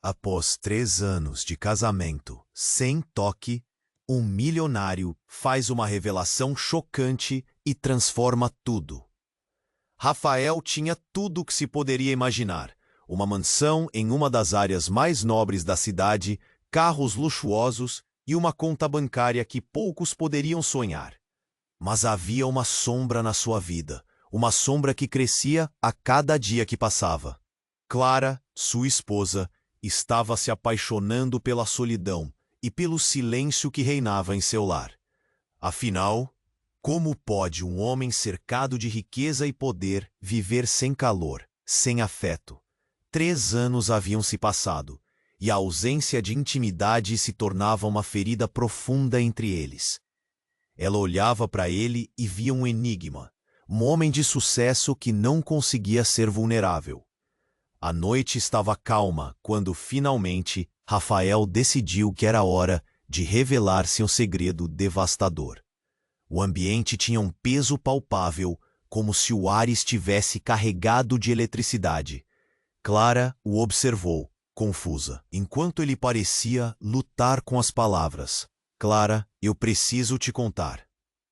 Após 3 anos de casamento sem toque, um milionário faz uma revelação chocante e transforma tudo. Rafael tinha tudo o que se poderia imaginar: uma mansão em uma das áreas mais nobres da cidade, carros luxuosos e uma conta bancária que poucos poderiam sonhar. Mas havia uma sombra na sua vida, uma sombra que crescia a cada dia que passava. Clara, sua esposa, estava se apaixonando pela solidão e pelo silêncio que reinava em seu lar. Afinal, como pode um homem cercado de riqueza e poder viver sem calor, sem afeto? 3 anos haviam se passado, e a ausência de intimidade se tornava uma ferida profunda entre eles. Ela olhava para ele e via um enigma, um homem de sucesso que não conseguia ser vulnerável. A noite estava calma quando, finalmente, Rafael decidiu que era hora de revelar seu segredo devastador. O ambiente tinha um peso palpável, como se o ar estivesse carregado de eletricidade. Clara o observou, confusa, enquanto ele parecia lutar com as palavras. Clara, eu preciso te contar.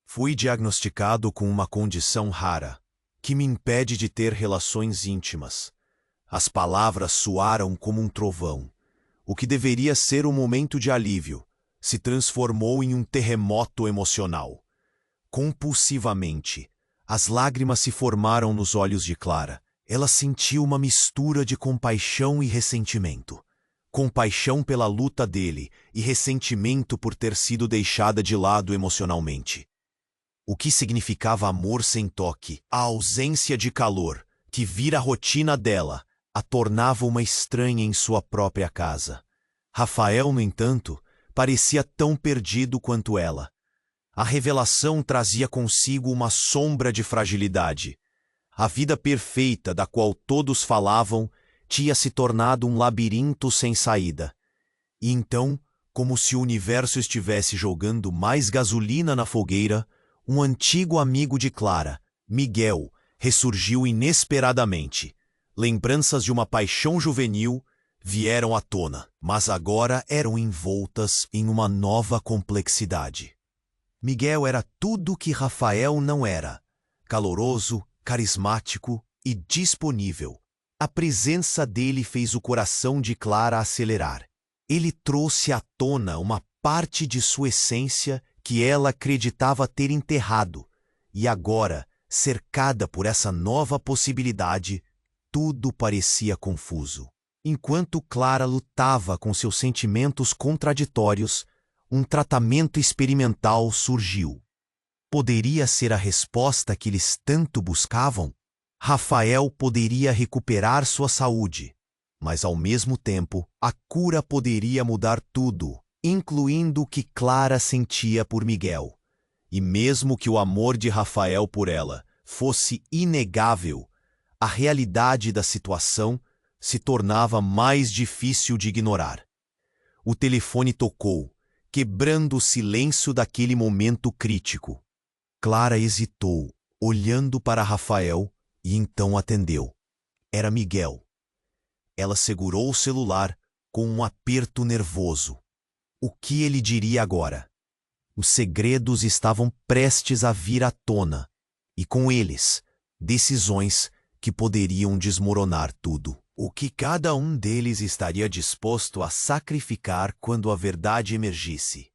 Fui diagnosticado com uma condição rara, que me impede de ter relações íntimas. As palavras soaram como um trovão. O que deveria ser um momento de alívio se transformou em um terremoto emocional. Compulsivamente, as lágrimas se formaram nos olhos de Clara. Ela sentiu uma mistura de compaixão e ressentimento. Compaixão pela luta dele e ressentimento por ter sido deixada de lado emocionalmente. O que significava amor sem toque, a ausência de calor, que vira a rotina dela, a tornava uma estranha em sua própria casa. Rafael, no entanto, parecia tão perdido quanto ela. A revelação trazia consigo uma sombra de fragilidade. A vida perfeita da qual todos falavam tinha se tornado um labirinto sem saída. E então, como se o universo estivesse jogando mais gasolina na fogueira, um antigo amigo de Clara, Miguel, ressurgiu inesperadamente. Lembranças de uma paixão juvenil vieram à tona, mas agora eram envoltas em uma nova complexidade. Miguel era tudo o que Rafael não era: caloroso, carismático e disponível. A presença dele fez o coração de Clara acelerar. Ele trouxe à tona uma parte de sua essência que ela acreditava ter enterrado, e agora, cercada por essa nova possibilidade, tudo parecia confuso. Enquanto Clara lutava com seus sentimentos contraditórios, um tratamento experimental surgiu. Poderia ser a resposta que eles tanto buscavam? Rafael poderia recuperar sua saúde, mas ao mesmo tempo, a cura poderia mudar tudo, incluindo o que Clara sentia por Miguel. E mesmo que o amor de Rafael por ela fosse inegável, a realidade da situação se tornava mais difícil de ignorar. O telefone tocou, quebrando o silêncio daquele momento crítico. Clara hesitou, olhando para Rafael, e então atendeu. Era Miguel. Ela segurou o celular com um aperto nervoso. O que ele diria agora? Os segredos estavam prestes a vir à tona, e com eles, decisões que poderiam desmoronar tudo. O que cada um deles estaria disposto a sacrificar quando a verdade emergisse?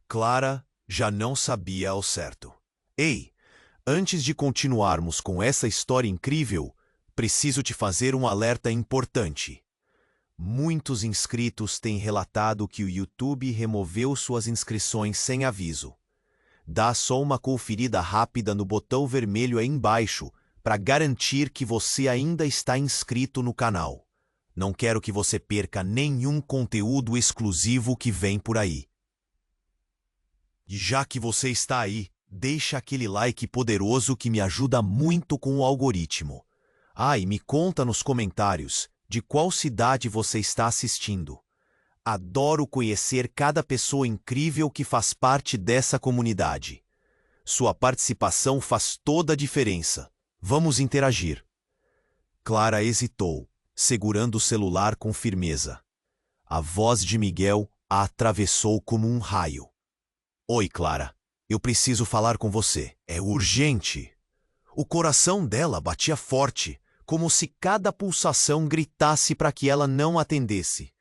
Clara já não sabia ao certo. Ei, antes de continuarmos com essa história incrível, preciso te fazer um alerta importante. Muitos inscritos têm relatado que o YouTube removeu suas inscrições sem aviso. Dá só uma conferida rápida no botão vermelho aí embaixo para garantir que você ainda está inscrito no canal. Não quero que você perca nenhum conteúdo exclusivo que vem por aí. E já que você está aí, deixa aquele like poderoso que me ajuda muito com o algoritmo. E me conta nos comentários de qual cidade você está assistindo. Adoro conhecer cada pessoa incrível que faz parte dessa comunidade. Sua participação faz toda a diferença. Vamos interagir. Clara hesitou, segurando o celular com firmeza. A voz de Miguel a atravessou como um raio. Oi, Clara. Eu preciso falar com você. É urgente. O coração dela batia forte, como se cada pulsação gritasse para que ela não atendesse.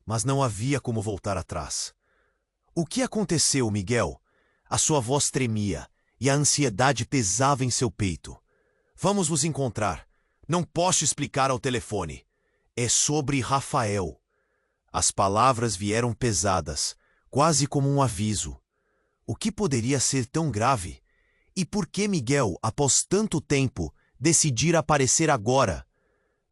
Mas não havia como voltar atrás. O que aconteceu, Miguel? A sua voz tremia e a ansiedade pesava em seu peito. Vamos nos encontrar. Não posso explicar ao telefone. É sobre Rafael. As palavras vieram pesadas, quase como um aviso. O que poderia ser tão grave? E por que Miguel, após tanto tempo, decidir aparecer agora?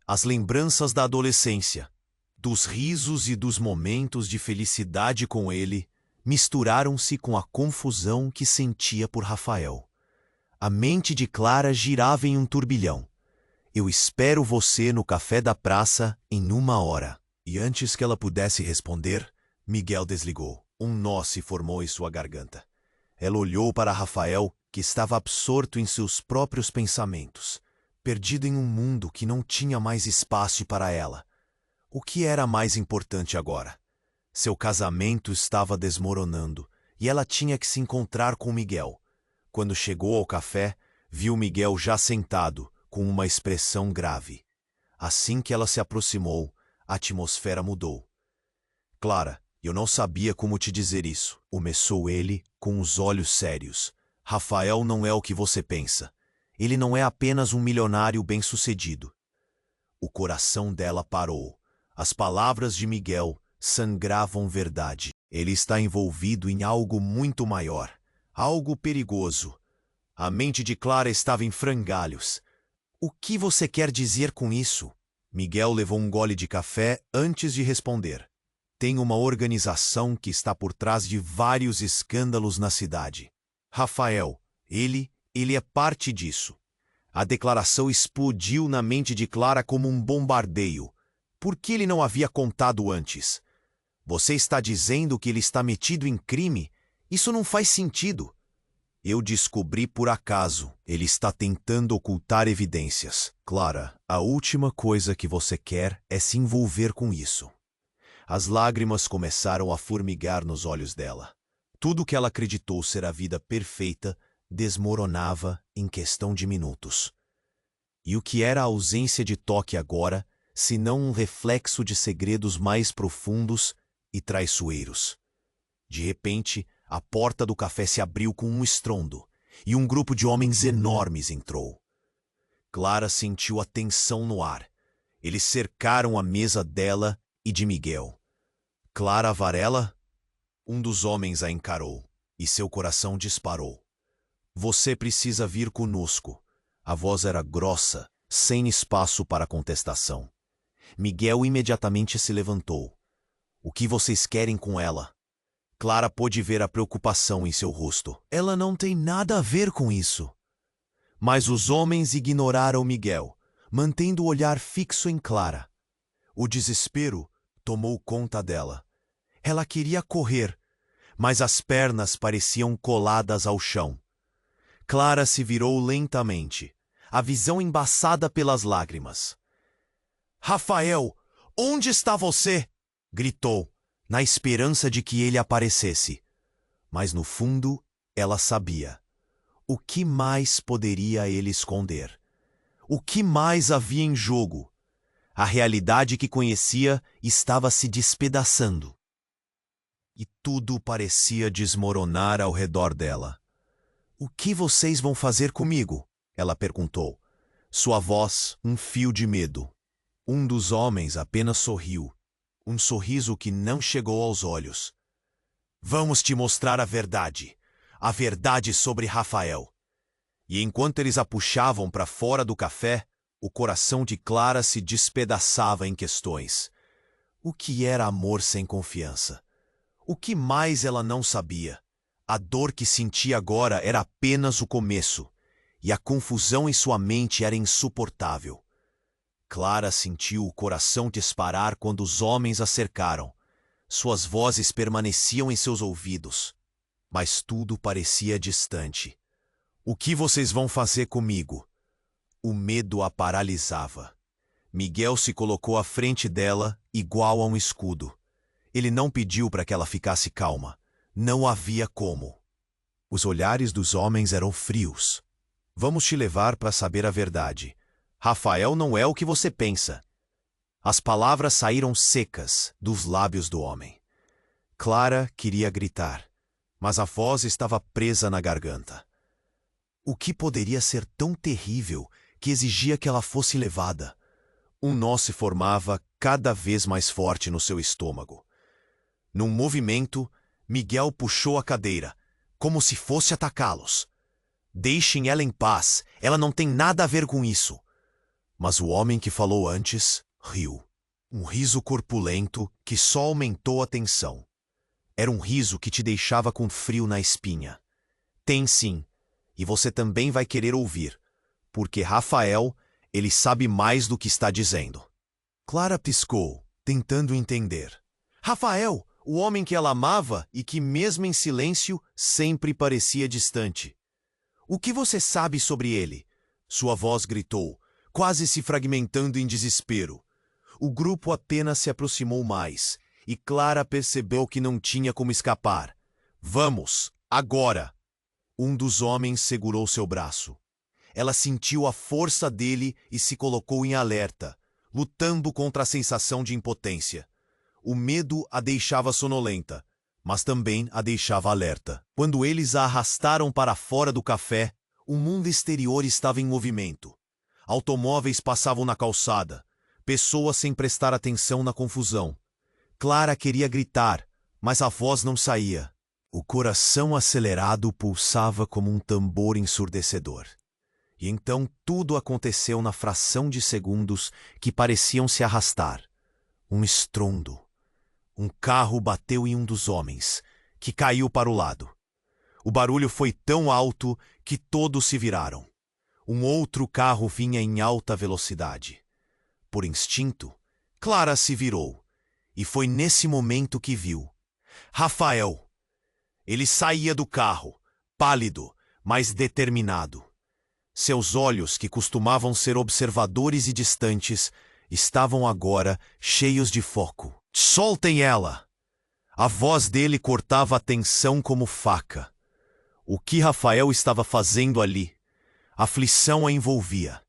As lembranças da adolescência, dos risos e dos momentos de felicidade com ele, misturaram-se com a confusão que sentia por Rafael. A mente de Clara girava em um turbilhão. Eu espero você no café da praça em 1 hora. E antes que ela pudesse responder, Miguel desligou. Um nó se formou em sua garganta. Ela olhou para Rafael, que estava absorto em seus próprios pensamentos, perdido em um mundo que não tinha mais espaço para ela. O que era mais importante agora? Seu casamento estava desmoronando e ela tinha que se encontrar com Miguel. Quando chegou ao café, viu Miguel já sentado, com uma expressão grave. Assim que ela se aproximou, a atmosfera mudou. Clara, eu não sabia como te dizer isso, começou ele com os olhos sérios. Rafael não é o que você pensa. Ele não é apenas um milionário bem-sucedido. O coração dela parou. As palavras de Miguel sangravam verdade. Ele está envolvido em algo muito maior, algo perigoso. A mente de Clara estava em frangalhos. O que você quer dizer com isso? Miguel levou um gole de café antes de responder. Tem uma organização que está por trás de vários escândalos na cidade. Rafael, ele é parte disso. A declaração explodiu na mente de Clara como um bombardeio. Por que ele não havia contado antes? Você está dizendo que ele está metido em crime? Isso não faz sentido. Eu descobri por acaso. Ele está tentando ocultar evidências. Clara, a última coisa que você quer é se envolver com isso. As lágrimas começaram a formigar nos olhos dela. Tudo que ela acreditou ser a vida perfeita desmoronava em questão de minutos. E o que era a ausência de toque agora, senão um reflexo de segredos mais profundos e traiçoeiros? De repente, a porta do café se abriu com um estrondo, e um grupo de homens enormes entrou. Clara sentiu a tensão no ar. Eles cercaram a mesa dela e de Miguel. Clara Varela? Um dos homens a encarou, e seu coração disparou. Você precisa vir conosco. A voz era grossa, sem espaço para contestação. Miguel imediatamente se levantou. O que vocês querem com ela? Clara pôde ver a preocupação em seu rosto. Ela não tem nada a ver com isso. Mas os homens ignoraram Miguel, mantendo o olhar fixo em Clara. O desespero tomou conta dela. Ela queria correr, mas as pernas pareciam coladas ao chão. Clara se virou lentamente, a visão embaçada pelas lágrimas. Rafael, onde está você? Gritou, na esperança de que ele aparecesse. Mas no fundo, ela sabia. O que mais poderia ele esconder? O que mais havia em jogo? A realidade que conhecia estava se despedaçando. E tudo parecia desmoronar ao redor dela. O que vocês vão fazer comigo? Ela perguntou. Sua voz, um fio de medo. Um dos homens apenas sorriu. Um sorriso que não chegou aos olhos. Vamos te mostrar a verdade sobre Rafael. E enquanto eles a puxavam para fora do café, o coração de Clara se despedaçava em questões. O que era amor sem confiança? O que mais ela não sabia? A dor que sentia agora era apenas o começo, e a confusão em sua mente era insuportável. Clara sentiu o coração disparar quando os homens a cercaram. Suas vozes permaneciam em seus ouvidos, mas tudo parecia distante. O que vocês vão fazer comigo? O medo a paralisava. Miguel se colocou à frente dela, igual a um escudo. Ele não pediu para que ela ficasse calma. Não havia como. Os olhares dos homens eram frios. Vamos te levar para saber a verdade. Rafael não é o que você pensa. As palavras saíram secas dos lábios do homem. Clara queria gritar, mas a voz estava presa na garganta. O que poderia ser tão terrível que exigia que ela fosse levada? Um nó se formava cada vez mais forte no seu estômago. Num movimento, Miguel puxou a cadeira, como se fosse atacá-los. Deixem ela em paz, ela não tem nada a ver com isso. Mas o homem que falou antes riu. Um riso corpulento que só aumentou a tensão. Era um riso que te deixava com frio na espinha. Tem sim, e você também vai querer ouvir, porque Rafael, ele sabe mais do que está dizendo. Clara piscou, tentando entender. Rafael, o homem que ela amava e que, mesmo em silêncio, sempre parecia distante. O que você sabe sobre ele? Sua voz gritou, quase se fragmentando em desespero. O grupo apenas se aproximou mais, e Clara percebeu que não tinha como escapar. Vamos, agora! Um dos homens segurou seu braço. Ela sentiu a força dele e se colocou em alerta, lutando contra a sensação de impotência. O medo a deixava sonolenta, mas também a deixava alerta. Quando eles a arrastaram para fora do café, o mundo exterior estava em movimento. Automóveis passavam na calçada, pessoas sem prestar atenção na confusão. Clara queria gritar, mas a voz não saía. O coração acelerado pulsava como um tambor ensurdecedor. E então tudo aconteceu na fração de segundos que pareciam se arrastar. Um estrondo. Um carro bateu em um dos homens, que caiu para o lado. O barulho foi tão alto que todos se viraram. Um outro carro vinha em alta velocidade. Por instinto, Clara se virou, e foi nesse momento que viu Rafael. Ele saía do carro, pálido, mas determinado. Seus olhos, que costumavam ser observadores e distantes, estavam agora cheios de foco. Soltem ela! A voz dele cortava a tensão como faca. O que Rafael estava fazendo ali? A aflição a envolvia.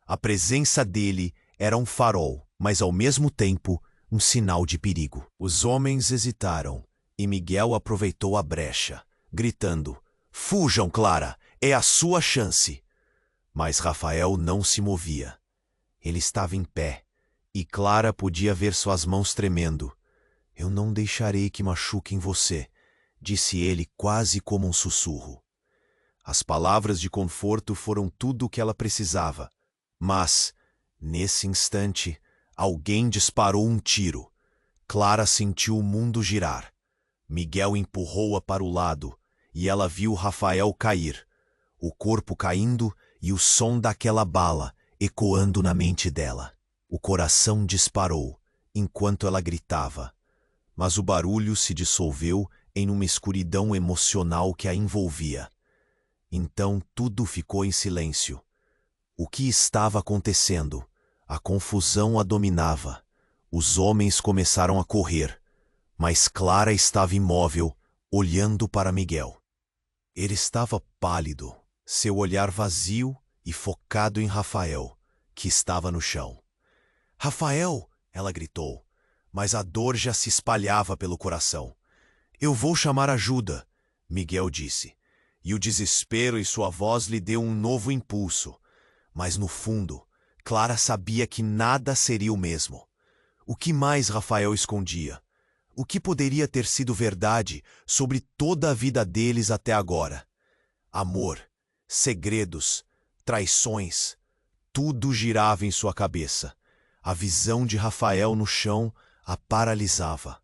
A presença dele era um farol, mas ao mesmo tempo um sinal de perigo. Os homens hesitaram, e Miguel aproveitou a brecha, gritando: Fujam, Clara! É a sua chance! Mas Rafael não se movia. Ele estava em pé, e Clara podia ver suas mãos tremendo. Eu não deixarei que machuquem você, disse ele quase como um sussurro. As palavras de conforto foram tudo o que ela precisava. Mas, nesse instante, alguém disparou um tiro. Clara sentiu o mundo girar. Miguel empurrou-a para o lado, e ela viu Rafael cair, o corpo caindo e o som daquela bala ecoando na mente dela. O coração disparou, enquanto ela gritava, mas o barulho se dissolveu em uma escuridão emocional que a envolvia. Então tudo ficou em silêncio. O que estava acontecendo? A confusão a dominava. Os homens começaram a correr, mas Clara estava imóvel, olhando para Miguel. Ele estava pálido, seu olhar vazio e focado em Rafael, que estava no chão. Rafael! Ela gritou, mas a dor já se espalhava pelo coração. Eu vou chamar ajuda, Miguel disse, e o desespero em sua voz lhe deu um novo impulso. Mas no fundo, Clara sabia que nada seria o mesmo. O que mais Rafael escondia? O que poderia ter sido verdade sobre toda a vida deles até agora? Amor, segredos, traições, tudo girava em sua cabeça. A visão de Rafael no chão a paralisava.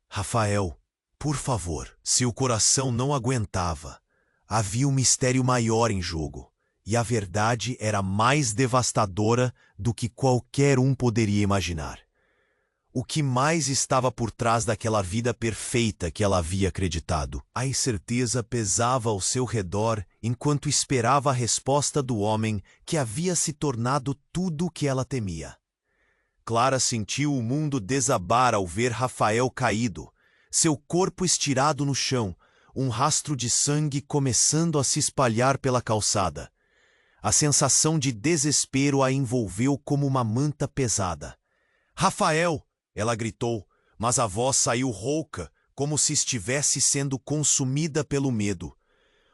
Rafael, por favor, seu coração não aguentava. Havia um mistério maior em jogo, e a verdade era mais devastadora do que qualquer um poderia imaginar. O que mais estava por trás daquela vida perfeita que ela havia acreditado? A incerteza pesava ao seu redor enquanto esperava a resposta do homem que havia se tornado tudo o que ela temia. Clara sentiu o mundo desabar ao ver Rafael caído, seu corpo estirado no chão, um rastro de sangue começando a se espalhar pela calçada. A sensação de desespero a envolveu como uma manta pesada. "Rafael!" ela gritou, mas a voz saiu rouca, como se estivesse sendo consumida pelo medo.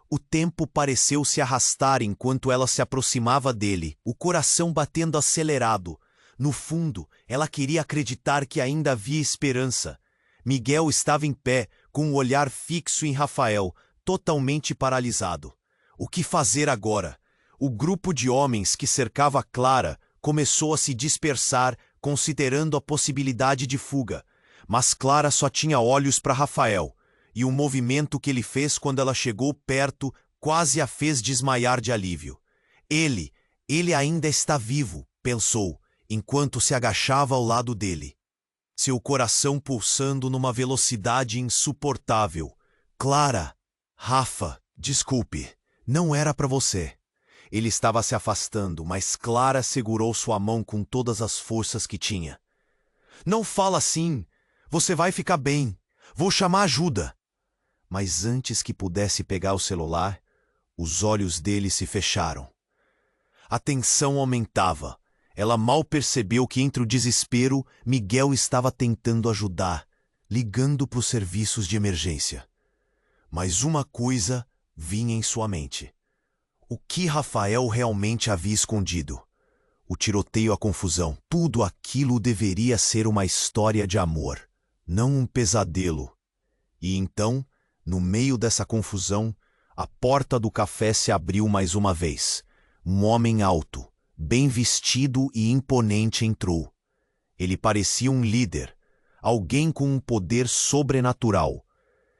O tempo pareceu se arrastar enquanto ela se aproximava dele, o coração batendo acelerado. No fundo, ela queria acreditar que ainda havia esperança. Miguel estava em pé, com o olhar fixo em Rafael, totalmente paralisado. O que fazer agora? O grupo de homens que cercava Clara começou a se dispersar, considerando a possibilidade de fuga. Mas Clara só tinha olhos para Rafael, e o movimento que ele fez quando ela chegou perto quase a fez desmaiar de alívio. Ele ainda está vivo, pensou, enquanto se agachava ao lado dele. Seu coração pulsando numa velocidade insuportável. "Clara, Rafa, desculpe, não era para você." Ele estava se afastando, mas Clara segurou sua mão com todas as forças que tinha. "Não fala assim. Você vai ficar bem. Vou chamar ajuda." Mas antes que pudesse pegar o celular, os olhos dele se fecharam. A tensão aumentava. Ela mal percebeu que entre o desespero, Miguel estava tentando ajudar, ligando para os serviços de emergência. Mas uma coisa vinha em sua mente. O que Rafael realmente havia escondido? O tiroteio, a confusão, tudo aquilo deveria ser uma história de amor, não um pesadelo. E então, no meio dessa confusão, a porta do café se abriu mais uma vez. Um homem alto, bem vestido e imponente entrou. Ele parecia um líder, alguém com um poder sobrenatural.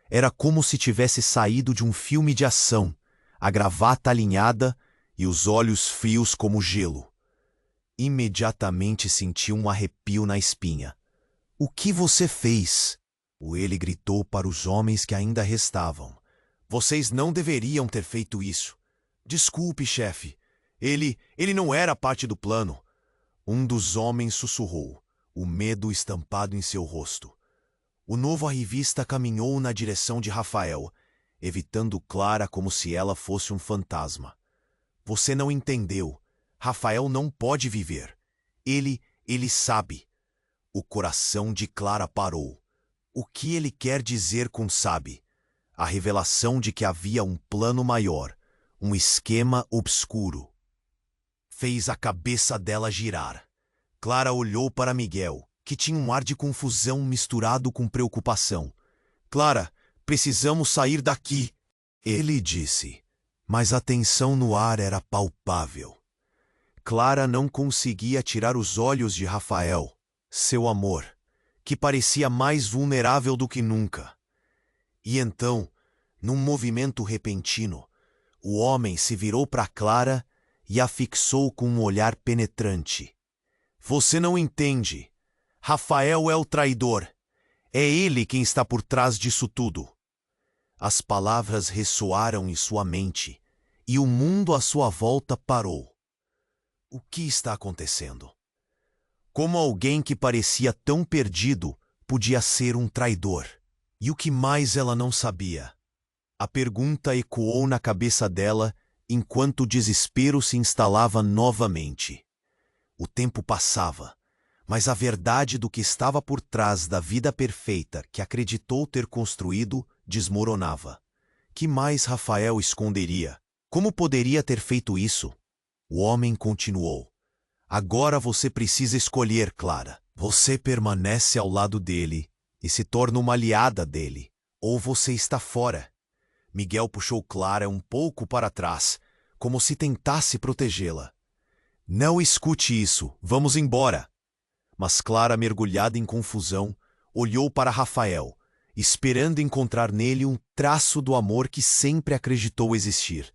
Era como se tivesse saído de um filme de ação, a gravata alinhada e os olhos frios como gelo. Imediatamente senti um arrepio na espinha. "O que você fez?" Ele gritou para os homens que ainda restavam. "Vocês não deveriam ter feito isso." "Desculpe, chefe. Ele não era parte do plano." Um dos homens sussurrou, o medo estampado em seu rosto. O novo arrivista caminhou na direção de Rafael, evitando Clara como se ela fosse um fantasma. "Você não entendeu. Rafael não pode viver. Ele sabe." O coração de Clara parou. O que ele quer dizer com sabe? A revelação de que havia um plano maior, um esquema obscuro. Fez a cabeça dela girar. Clara olhou para Miguel, que tinha um ar de confusão misturado com preocupação. "Clara, precisamos sair daqui," ele disse, mas a tensão no ar era palpável. Clara não conseguia tirar os olhos de Rafael, seu amor, que parecia mais vulnerável do que nunca. E então, num movimento repentino, o homem se virou para Clara e a fixou com um olhar penetrante. "Você não entende. Rafael é o traidor. É ele quem está por trás disso tudo." As palavras ressoaram em sua mente, e o mundo à sua volta parou. O que está acontecendo? Como alguém que parecia tão perdido podia ser um traidor? E o que mais ela não sabia? A pergunta ecoou na cabeça dela enquanto o desespero se instalava novamente. O tempo passava, mas a verdade do que estava por trás da vida perfeita que acreditou ter construído desmoronava. Que mais Rafael esconderia? Como poderia ter feito isso? O homem continuou. "Agora você precisa escolher, Clara. Você permanece ao lado dele e se torna uma aliada dele, ou você está fora." Miguel puxou Clara um pouco para trás, como se tentasse protegê-la. "Não escute isso, vamos embora." Mas Clara, mergulhada em confusão, olhou para Rafael, esperando encontrar nele um traço do amor que sempre acreditou existir.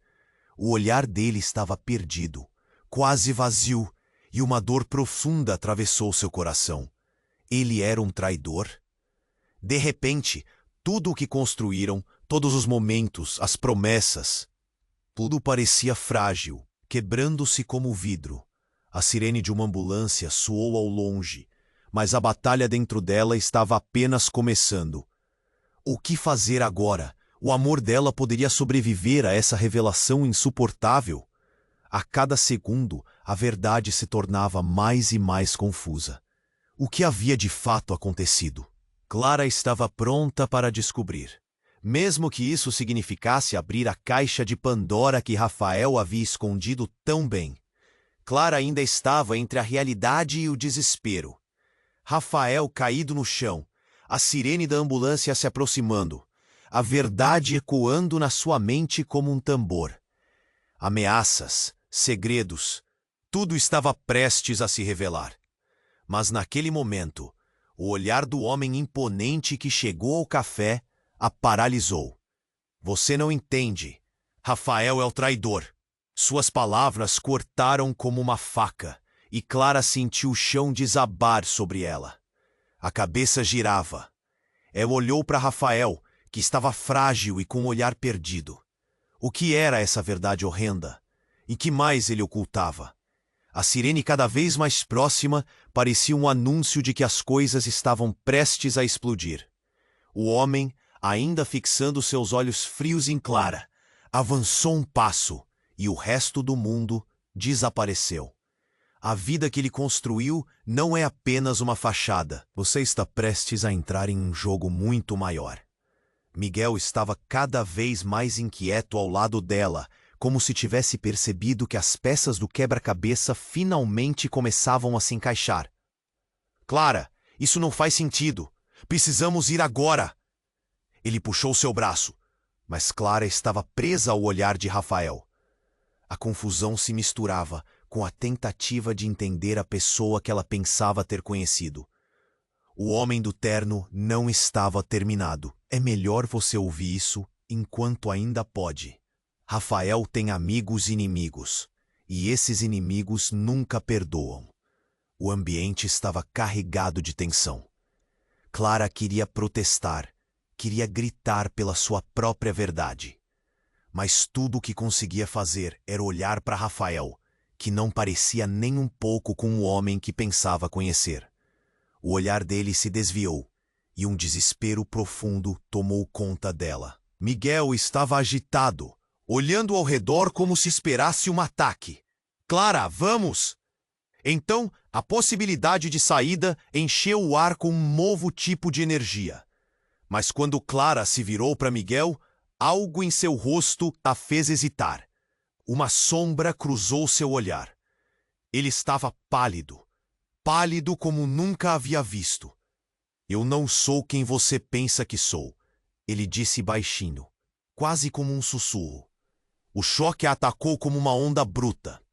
O olhar dele estava perdido, quase vazio, e uma dor profunda atravessou seu coração. Ele era um traidor? De repente, tudo o que construíram, todos os momentos, as promessas, tudo parecia frágil, quebrando-se como vidro. A sirene de uma ambulância soou ao longe, mas a batalha dentro dela estava apenas começando. O que fazer agora? O amor dela poderia sobreviver a essa revelação insuportável? A cada segundo, a verdade se tornava mais e mais confusa. O que havia de fato acontecido? Clara estava pronta para descobrir. Mesmo que isso significasse abrir a caixa de Pandora que Rafael havia escondido tão bem. Clara ainda estava entre a realidade e o desespero. Rafael caído no chão, a sirene da ambulância se aproximando, a verdade ecoando na sua mente como um tambor. Ameaças, segredos, tudo estava prestes a se revelar. Mas naquele momento, o olhar do homem imponente que chegou ao café a paralisou. Você não entende. Rafael é o traidor. Suas palavras cortaram como uma faca, e Clara sentiu o chão desabar sobre ela. A cabeça girava. Ela olhou para Rafael, que estava frágil e com o olhar perdido. O que era essa verdade horrenda? E que mais ele ocultava? A sirene cada vez mais próxima parecia um anúncio de que as coisas estavam prestes a explodir. O homem, ainda fixando seus olhos frios em Clara, avançou um passo e o resto do mundo desapareceu. A vida que ele construiu não é apenas uma fachada. Você está prestes a entrar em um jogo muito maior. Miguel estava cada vez mais inquieto ao lado dela, como se tivesse percebido que as peças do quebra-cabeça finalmente começavam a se encaixar. Clara, isso não faz sentido. Precisamos ir agora. Ele puxou seu braço, mas Clara estava presa ao olhar de Rafael. A confusão se misturava com a tentativa de entender a pessoa que ela pensava ter conhecido. O homem do terno não estava terminado. É melhor você ouvir isso enquanto ainda pode. Rafael tem amigos e inimigos, e esses inimigos nunca perdoam. O ambiente estava carregado de tensão. Clara queria protestar, queria gritar pela sua própria verdade. Mas tudo o que conseguia fazer era olhar para Rafael, que não parecia nem um pouco com o homem que pensava conhecer. O olhar dele se desviou, e um desespero profundo tomou conta dela. Miguel estava agitado, olhando ao redor como se esperasse um ataque. Clara, vamos! Então, a possibilidade de saída encheu o ar com um novo tipo de energia. Mas quando Clara se virou para Miguel, algo em seu rosto a fez hesitar. Uma sombra cruzou seu olhar. Ele estava pálido, pálido como nunca havia visto. Eu não sou quem você pensa que sou, ele disse baixinho, quase como um sussurro. O choque a atacou como uma onda bruta.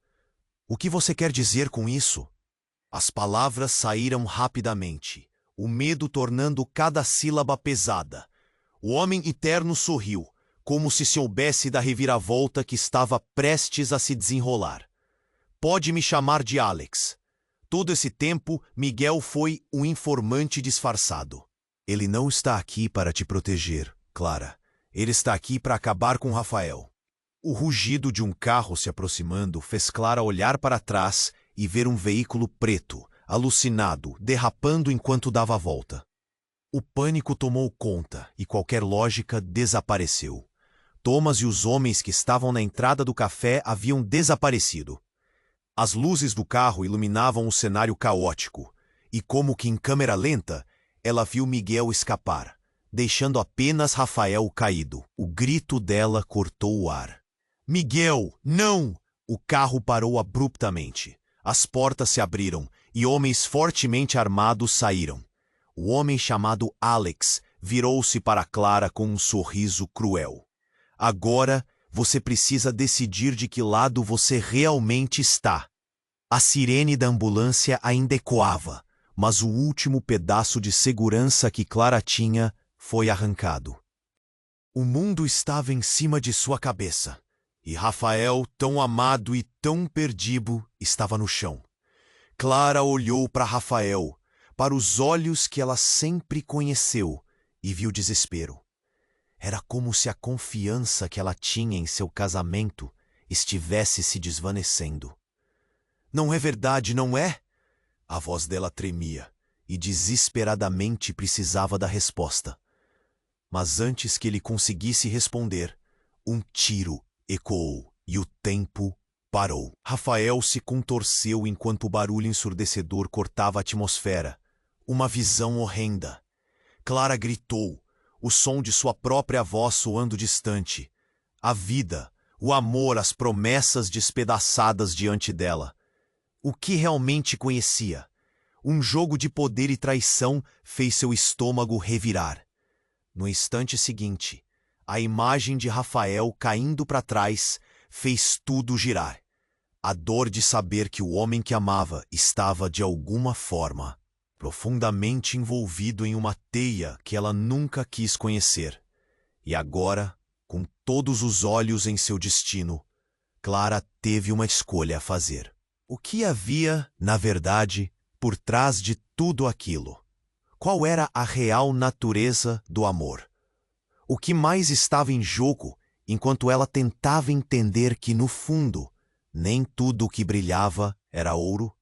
O que você quer dizer com isso? As palavras saíram rapidamente, o medo tornando cada sílaba pesada. O homem eterno sorriu, como se soubesse da reviravolta que estava prestes a se desenrolar. Pode me chamar de Alex. Todo esse tempo, Miguel foi um informante disfarçado. Ele não está aqui para te proteger, Clara. Ele está aqui para acabar com Rafael. O rugido de um carro se aproximando fez Clara olhar para trás e ver um veículo preto, alucinado, derrapando enquanto dava a volta. O pânico tomou conta e qualquer lógica desapareceu. Thomas e os homens que estavam na entrada do café haviam desaparecido. As luzes do carro iluminavam o cenário caótico, e como que em câmera lenta, ela viu Miguel escapar, deixando apenas Rafael caído. O grito dela cortou o ar. Miguel, não! O carro parou abruptamente. As portas se abriram e homens fortemente armados saíram. O homem chamado Alex virou-se para Clara com um sorriso cruel. Agora, você precisa decidir de que lado você realmente está. A sirene da ambulância ainda ecoava, mas o último pedaço de segurança que Clara tinha foi arrancado. O mundo estava em cima de sua cabeça, e Rafael, tão amado e tão perdido, estava no chão. Clara olhou para Rafael, para os olhos que ela sempre conheceu, e viu desespero. Era como se a confiança que ela tinha em seu casamento estivesse se desvanecendo. Não é verdade, não é? A voz dela tremia e desesperadamente precisava da resposta. Mas antes que ele conseguisse responder, um tiro ecoou e o tempo parou. Rafael se contorceu enquanto o barulho ensurdecedor cortava a atmosfera. Uma visão horrenda. Clara gritou, o som de sua própria voz soando distante. A vida, o amor, as promessas despedaçadas diante dela. O que realmente conhecia? Um jogo de poder e traição fez seu estômago revirar. No instante seguinte, a imagem de Rafael caindo para trás fez tudo girar. A dor de saber que o homem que amava estava, de alguma forma, profundamente envolvido em uma teia que ela nunca quis conhecer. E agora, com todos os olhos em seu destino, Clara teve uma escolha a fazer. O que havia, na verdade, por trás de tudo aquilo? Qual era a real natureza do amor? O que mais estava em jogo enquanto ela tentava entender que, no fundo, nem tudo o que brilhava era ouro?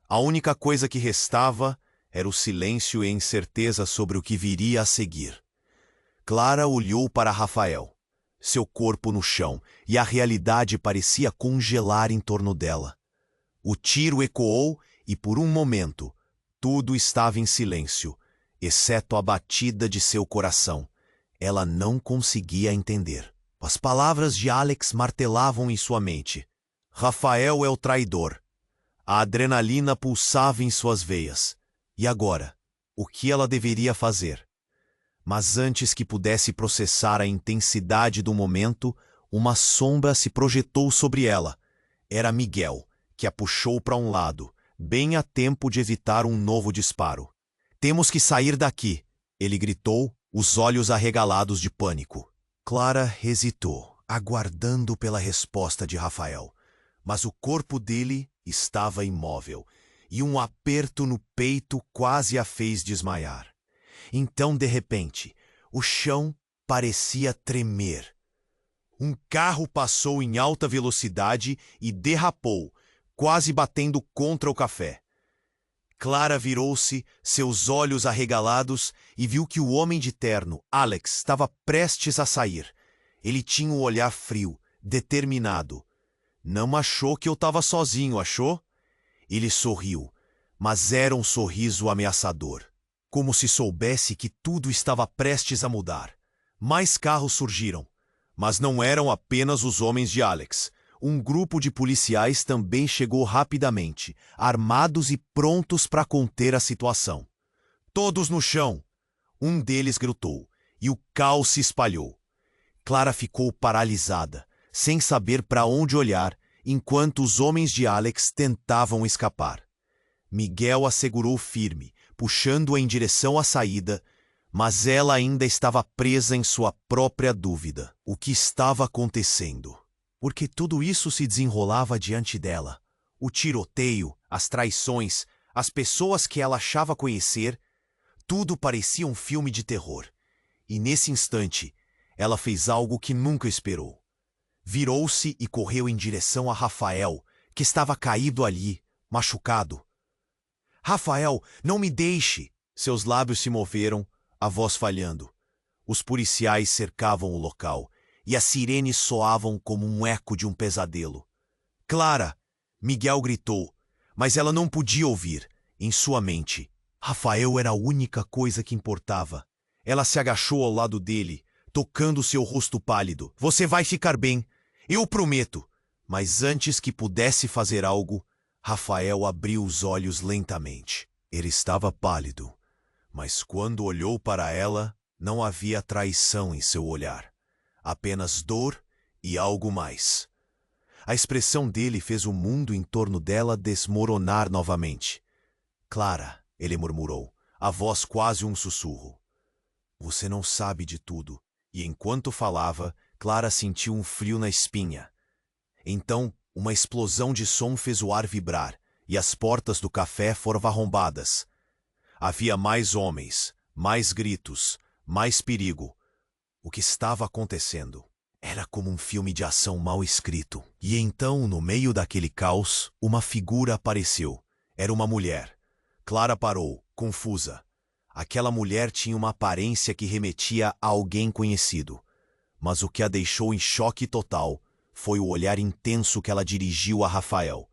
A única coisa que restava era o silêncio e a incerteza sobre o que viria a seguir. Clara olhou para Rafael, seu corpo no chão, e a realidade parecia congelar em torno dela. O tiro ecoou e, por um momento, tudo estava em silêncio, exceto a batida de seu coração. Ela não conseguia entender. As palavras de Alex martelavam em sua mente. Rafael é o traidor. A adrenalina pulsava em suas veias. E agora? O que ela deveria fazer? Mas antes que pudesse processar a intensidade do momento, uma sombra se projetou sobre ela. Era Miguel, que a puxou para um lado, bem a tempo de evitar um novo disparo. Temos que sair daqui, ele gritou, os olhos arregalados de pânico. Clara hesitou, aguardando pela resposta de Rafael, mas o corpo dele estava imóvel, e um aperto no peito quase a fez desmaiar. Então, de repente, o chão parecia tremer. Um carro passou em alta velocidade e derrapou, quase batendo contra o café. Clara virou-se, seus olhos arregalados, e viu que o homem de terno, Alex, estava prestes a sair. Ele tinha um olhar frio, determinado. Não achou que eu estava sozinho, achou? Ele sorriu, mas era um sorriso ameaçador, como se soubesse que tudo estava prestes a mudar. Mais carros surgiram, mas não eram apenas os homens de Alex. Um grupo de policiais também chegou rapidamente, armados e prontos para conter a situação. Todos no chão! Um deles gritou, e o caos se espalhou. Clara ficou paralisada, sem saber para onde olhar, enquanto os homens de Alex tentavam escapar. Miguel a segurou firme, puxando-a em direção à saída, mas ela ainda estava presa em sua própria dúvida. O que estava acontecendo? Porque tudo isso se desenrolava diante dela. O tiroteio, as traições, as pessoas que ela achava conhecer, tudo parecia um filme de terror. E nesse instante, ela fez algo que nunca esperou. Virou-se e correu em direção a Rafael, que estava caído ali, machucado. Rafael, não me deixe! Seus lábios se moveram, a voz falhando. Os policiais cercavam o local, e as sirenes soavam como um eco de um pesadelo. Clara! Miguel gritou, mas ela não podia ouvir. Em sua mente, Rafael era a única coisa que importava. Ela se agachou ao lado dele, tocando seu rosto pálido. Você vai ficar bem, eu prometo. Mas antes que pudesse fazer algo, Rafael abriu os olhos lentamente. Ele estava pálido, mas quando olhou para ela, não havia traição em seu olhar. Apenas dor e algo mais. A expressão dele fez o mundo em torno dela desmoronar novamente. Clara, ele murmurou, a voz quase um sussurro. Você não sabe de tudo. E enquanto falava, Clara sentiu um frio na espinha. Então, uma explosão de som fez o ar vibrar, e as portas do café foram arrombadas. Havia mais homens, mais gritos, mais perigo. O que estava acontecendo? Era como um filme de ação mal escrito. E então, no meio daquele caos, uma figura apareceu. Era uma mulher. Clara parou, confusa. Aquela mulher tinha uma aparência que remetia a alguém conhecido. Mas o que a deixou em choque total foi o olhar intenso que ela dirigiu a Rafael.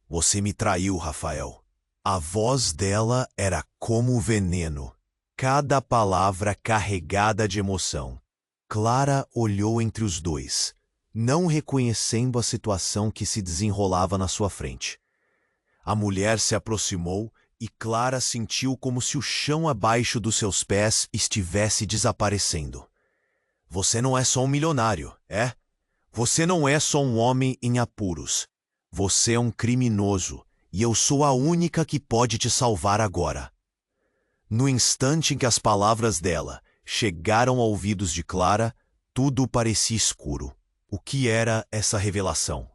Você me traiu, Rafael. A voz dela era como veneno. Cada palavra carregada de emoção. Clara olhou entre os dois, não reconhecendo a situação que se desenrolava na sua frente. A mulher se aproximou e Clara sentiu como se o chão abaixo dos seus pés estivesse desaparecendo. Você não é só um milionário, é? Você não é só um homem em apuros. Você é um criminoso, e eu sou a única que pode te salvar agora. No instante em que as palavras dela chegaram aos ouvidos de Clara, tudo parecia escuro. O que era essa revelação?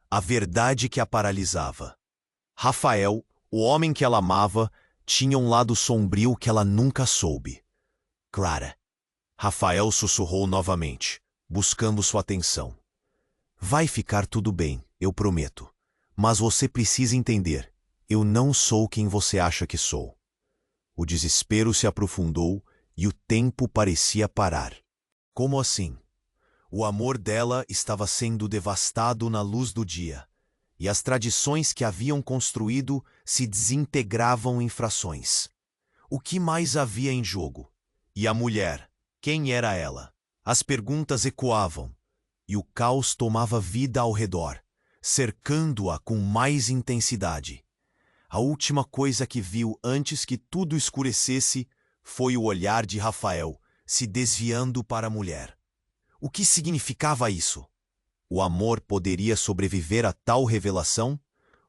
A verdade que a paralisava. Rafael, o homem que ela amava, tinha um lado sombrio que ela nunca soube. Clara. Rafael sussurrou novamente, buscando sua atenção. Vai ficar tudo bem, eu prometo. Mas você precisa entender, eu não sou quem você acha que sou. O desespero se aprofundou e o tempo parecia parar. Como assim? O amor dela estava sendo devastado na luz do dia, e as tradições que haviam construído se desintegravam em frações. O que mais havia em jogo? E a mulher? Quem era ela? As perguntas ecoavam, e o caos tomava vida ao redor, cercando-a com mais intensidade. A última coisa que viu antes que tudo escurecesse foi o olhar de Rafael se desviando para a mulher. O que significava isso? O amor poderia sobreviver a tal revelação?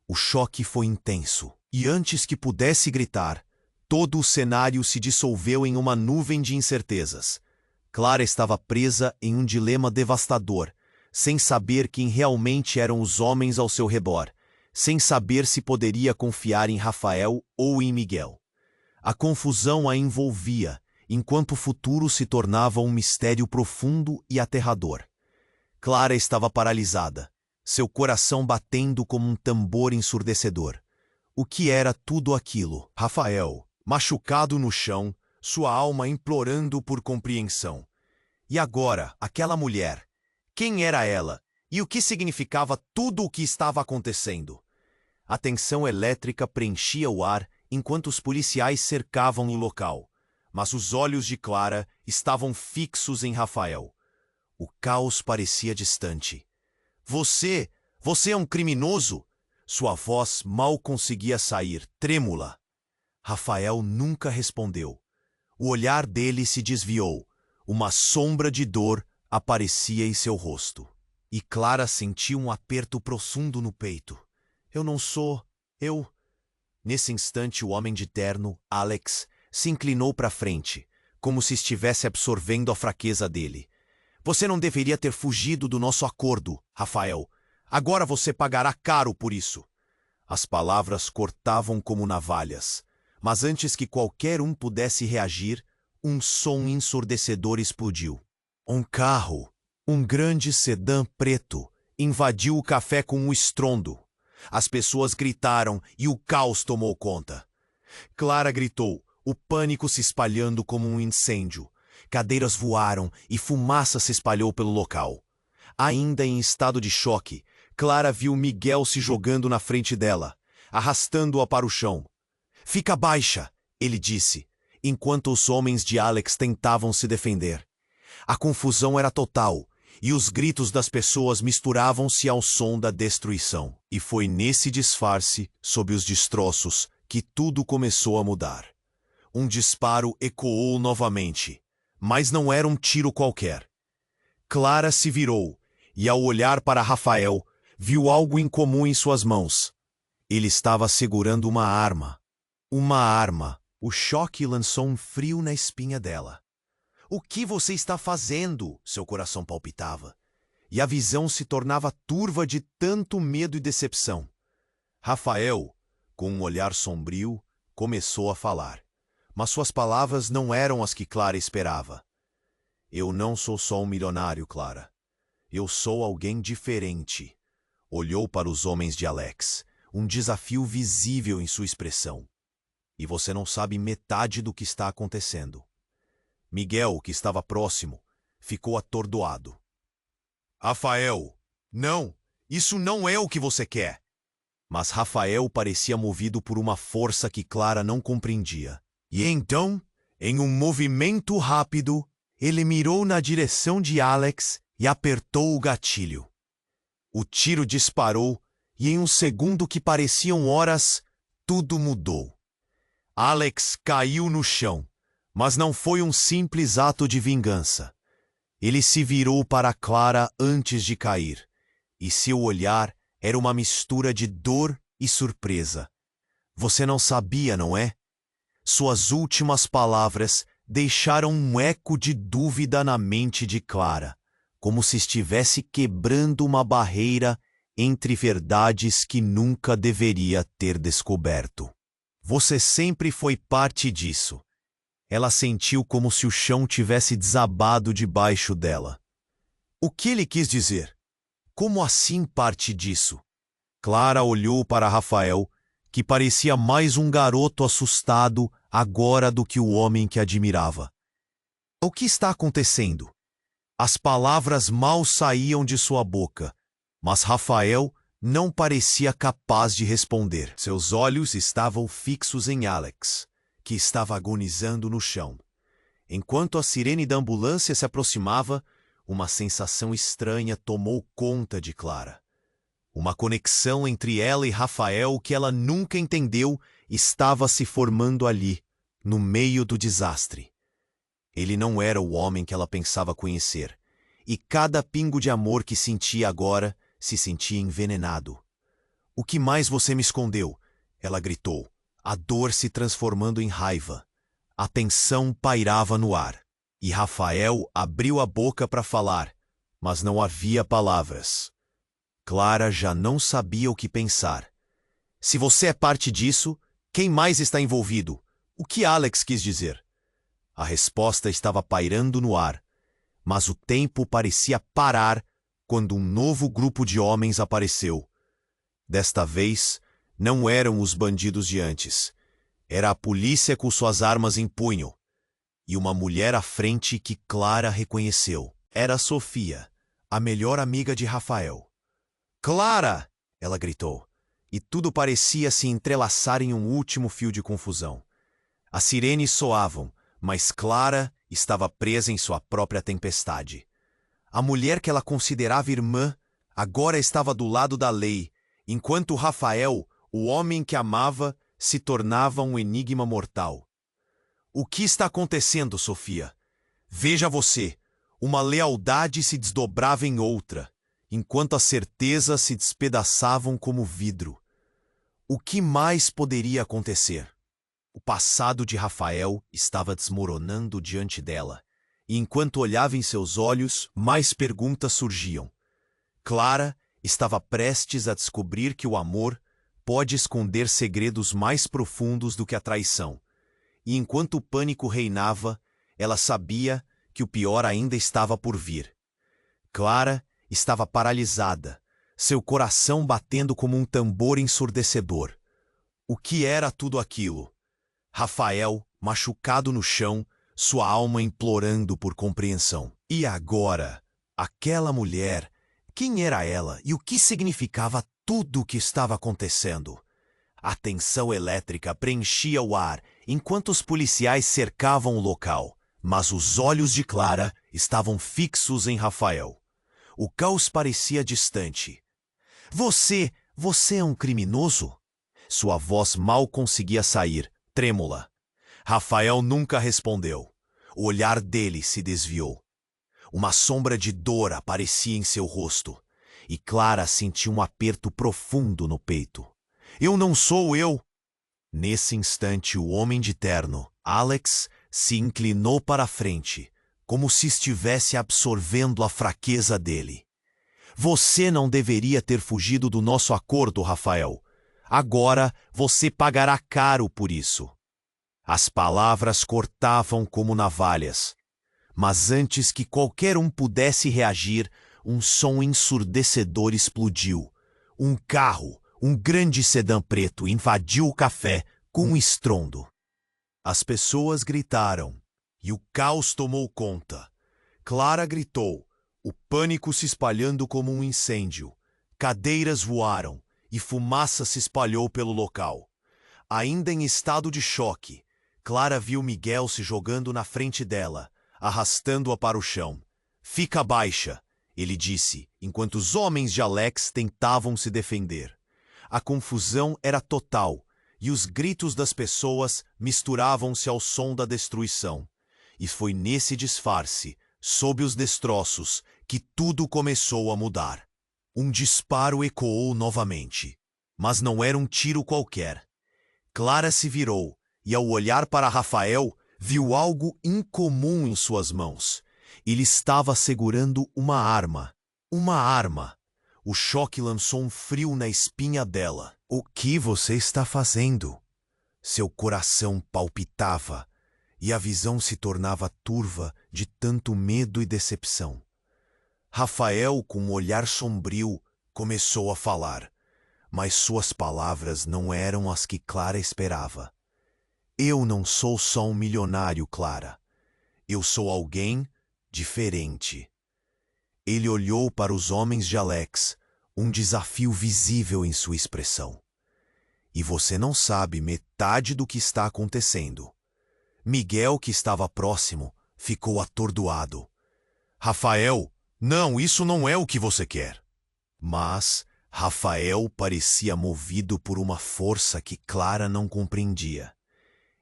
O choque foi intenso, e antes que pudesse gritar, todo o cenário se dissolveu em uma nuvem de incertezas. Clara estava presa em um dilema devastador, sem saber quem realmente eram os homens ao seu redor, sem saber se poderia confiar em Rafael ou em Miguel. A confusão a envolvia, enquanto o futuro se tornava um mistério profundo e aterrador. Clara estava paralisada, seu coração batendo como um tambor ensurdecedor. O que era tudo aquilo? Rafael, machucado no chão, sua alma implorando por compreensão. E agora, aquela mulher. Quem era ela? E o que significava tudo o que estava acontecendo? A tensão elétrica preenchia o ar enquanto os policiais cercavam o local, mas os olhos de Clara estavam fixos em Rafael. O caos parecia distante. Você é um criminoso? Sua voz mal conseguia sair, trêmula. Rafael nunca respondeu. O olhar dele se desviou. Uma sombra de dor aparecia em seu rosto. E Clara sentiu um aperto profundo no peito. Eu não sou... eu... Nesse instante, o homem de terno, Alex, se inclinou para frente, como se estivesse absorvendo a fraqueza dele. Você não deveria ter fugido do nosso acordo, Rafael. Agora você pagará caro por isso. As palavras cortavam como navalhas, mas antes que qualquer um pudesse reagir, um som ensurdecedor explodiu. Um carro, um grande sedã preto, invadiu o café com um estrondo. As pessoas gritaram e o caos tomou conta. Clara gritou, o pânico se espalhando como um incêndio. Cadeiras voaram e fumaça se espalhou pelo local. Ainda em estado de choque, Clara viu Miguel se jogando na frente dela, arrastando-a para o chão. Fica baixa, ele disse, enquanto os homens de Alex tentavam se defender. A confusão era total, e os gritos das pessoas misturavam-se ao som da destruição. E foi nesse disfarce, sob os destroços, que tudo começou a mudar. Um disparo ecoou novamente, mas não era um tiro qualquer. Clara se virou, e ao olhar para Rafael, viu algo incomum em suas mãos. Ele estava segurando uma arma. Uma arma. O choque lançou um frio na espinha dela. O que você está fazendo? Seu coração palpitava. E a visão se tornava turva de tanto medo e decepção. Rafael, com um olhar sombrio, começou a falar. Mas suas palavras não eram as que Clara esperava. Eu não sou só um milionário, Clara. Eu sou alguém diferente. Olhou para os homens de Alex, um desafio visível em sua expressão. E você não sabe metade do que está acontecendo. Miguel, que estava próximo, ficou atordoado. Rafael, não, isso não é o que você quer. Mas Rafael parecia movido por uma força que Clara não compreendia. E então, em um movimento rápido, ele mirou na direção de Alex e apertou o gatilho. O tiro disparou e em um segundo que pareciam horas, tudo mudou. Alex caiu no chão, mas não foi um simples ato de vingança. Ele se virou para Clara antes de cair, e seu olhar era uma mistura de dor e surpresa. Você não sabia, não é? Suas últimas palavras deixaram um eco de dúvida na mente de Clara, como se estivesse quebrando uma barreira entre verdades que nunca deveria ter descoberto. Você sempre foi parte disso. Ela sentiu como se o chão tivesse desabado debaixo dela. O que ele quis dizer? Como assim parte disso? Clara olhou para Rafael, que parecia mais um garoto assustado agora do que o homem que admirava. O que está acontecendo? As palavras mal saíam de sua boca, mas Rafael não parecia capaz de responder. Seus olhos estavam fixos em Alex, que estava agonizando no chão. Enquanto a sirene da ambulância se aproximava, uma sensação estranha tomou conta de Clara. Uma conexão entre ela e Rafael que ela nunca entendeu estava se formando ali, no meio do desastre. Ele não era o homem que ela pensava conhecer, e cada pingo de amor que sentia agora se sentia envenenado. O que mais você me escondeu? Ela gritou, a dor se transformando em raiva. A tensão pairava no ar, e Rafael abriu a boca para falar, mas não havia palavras. Clara já não sabia o que pensar. Se você é parte disso, quem mais está envolvido? O que Alex quis dizer? A resposta estava pairando no ar, mas o tempo parecia parar quando um novo grupo de homens apareceu. Desta vez, não eram os bandidos de antes. Era a polícia com suas armas em punho. E uma mulher à frente que Clara reconheceu. Era Sofia, a melhor amiga de Rafael. Clara! Ela gritou, e tudo parecia se entrelaçar em um último fio de confusão. As sirenes soavam, mas Clara estava presa em sua própria tempestade. A mulher que ela considerava irmã agora estava do lado da lei, enquanto Rafael, o homem que amava, se tornava um enigma mortal. O que está acontecendo, Sofia? Veja você, uma lealdade se desdobrava em outra, enquanto as certezas se despedaçavam como vidro. O que mais poderia acontecer? O passado de Rafael estava desmoronando diante dela, e enquanto olhava em seus olhos, mais perguntas surgiam. Clara estava prestes a descobrir que o amor pode esconder segredos mais profundos do que a traição. E enquanto o pânico reinava, ela sabia que o pior ainda estava por vir. Clara estava paralisada, seu coração batendo como um tambor ensurdecedor. O que era tudo aquilo? Rafael, machucado no chão, sua alma implorando por compreensão. E agora, aquela mulher, quem era ela e o que significava tudo o que estava acontecendo? A tensão elétrica preenchia o ar enquanto os policiais cercavam o local, mas os olhos de Clara estavam fixos em Rafael. O caos parecia distante. Você é um criminoso? Sua voz mal conseguia sair, trêmula. Rafael nunca respondeu. O olhar dele se desviou. Uma sombra de dor aparecia em seu rosto, e Clara sentiu um aperto profundo no peito. Eu não sou eu! Nesse instante, o homem de terno, Alex, se inclinou para a frente, como se estivesse absorvendo a fraqueza dele. Você não deveria ter fugido do nosso acordo, Rafael. Agora você pagará caro por isso. As palavras cortavam como navalhas. Mas antes que qualquer um pudesse reagir, um som ensurdecedor explodiu. Um carro, um grande sedã preto, invadiu o café com um estrondo. As pessoas gritaram, e o caos tomou conta. Clara gritou, o pânico se espalhando como um incêndio. Cadeiras voaram, e fumaça se espalhou pelo local. Ainda em estado de choque, Clara viu Miguel se jogando na frente dela, arrastando-a para o chão. Fica baixa, ele disse, enquanto os homens de Alex tentavam se defender. A confusão era total, e os gritos das pessoas misturavam-se ao som da destruição. E foi nesse disfarce, sob os destroços, que tudo começou a mudar. Um disparo ecoou novamente, mas não era um tiro qualquer. Clara se virou, e ao olhar para Rafael, viu algo incomum em suas mãos. Ele estava segurando uma arma. Uma arma. O choque lançou um frio na espinha dela. O que você está fazendo? Seu coração palpitava, e a visão se tornava turva de tanto medo e decepção. Rafael, com um olhar sombrio, começou a falar, mas suas palavras não eram as que Clara esperava. Eu não sou só um milionário, Clara. Eu sou alguém diferente. Ele olhou para os homens de Alex, um desafio visível em sua expressão. E você não sabe metade do que está acontecendo. Miguel, que estava próximo, ficou atordoado. Rafael, não, isso não é o que você quer. Mas Rafael parecia movido por uma força que Clara não compreendia.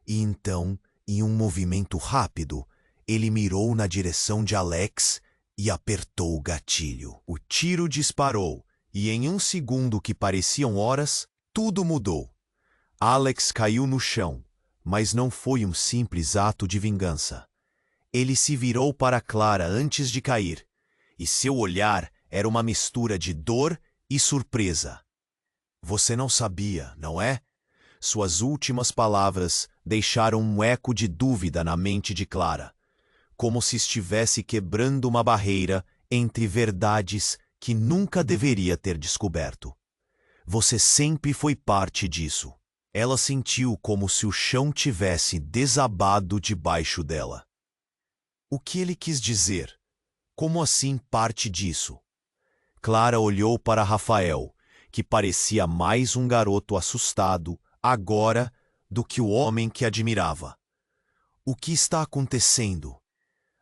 E então, em um movimento rápido, ele mirou na direção de Alex e apertou o gatilho. O tiro disparou, e em um segundo que pareciam horas, tudo mudou. Alex caiu no chão, mas não foi um simples ato de vingança. Ele se virou para Clara antes de cair, e seu olhar era uma mistura de dor e surpresa. Você não sabia, não é? Suas últimas palavras deixaram um eco de dúvida na mente de Clara, como se estivesse quebrando uma barreira entre verdades que nunca deveria ter descoberto. Você sempre foi parte disso. Ela sentiu como se o chão tivesse desabado debaixo dela. O que ele quis dizer? Como assim parte disso? Clara olhou para Rafael, que parecia mais um garoto assustado, agora, do que o homem que admirava. O que está acontecendo?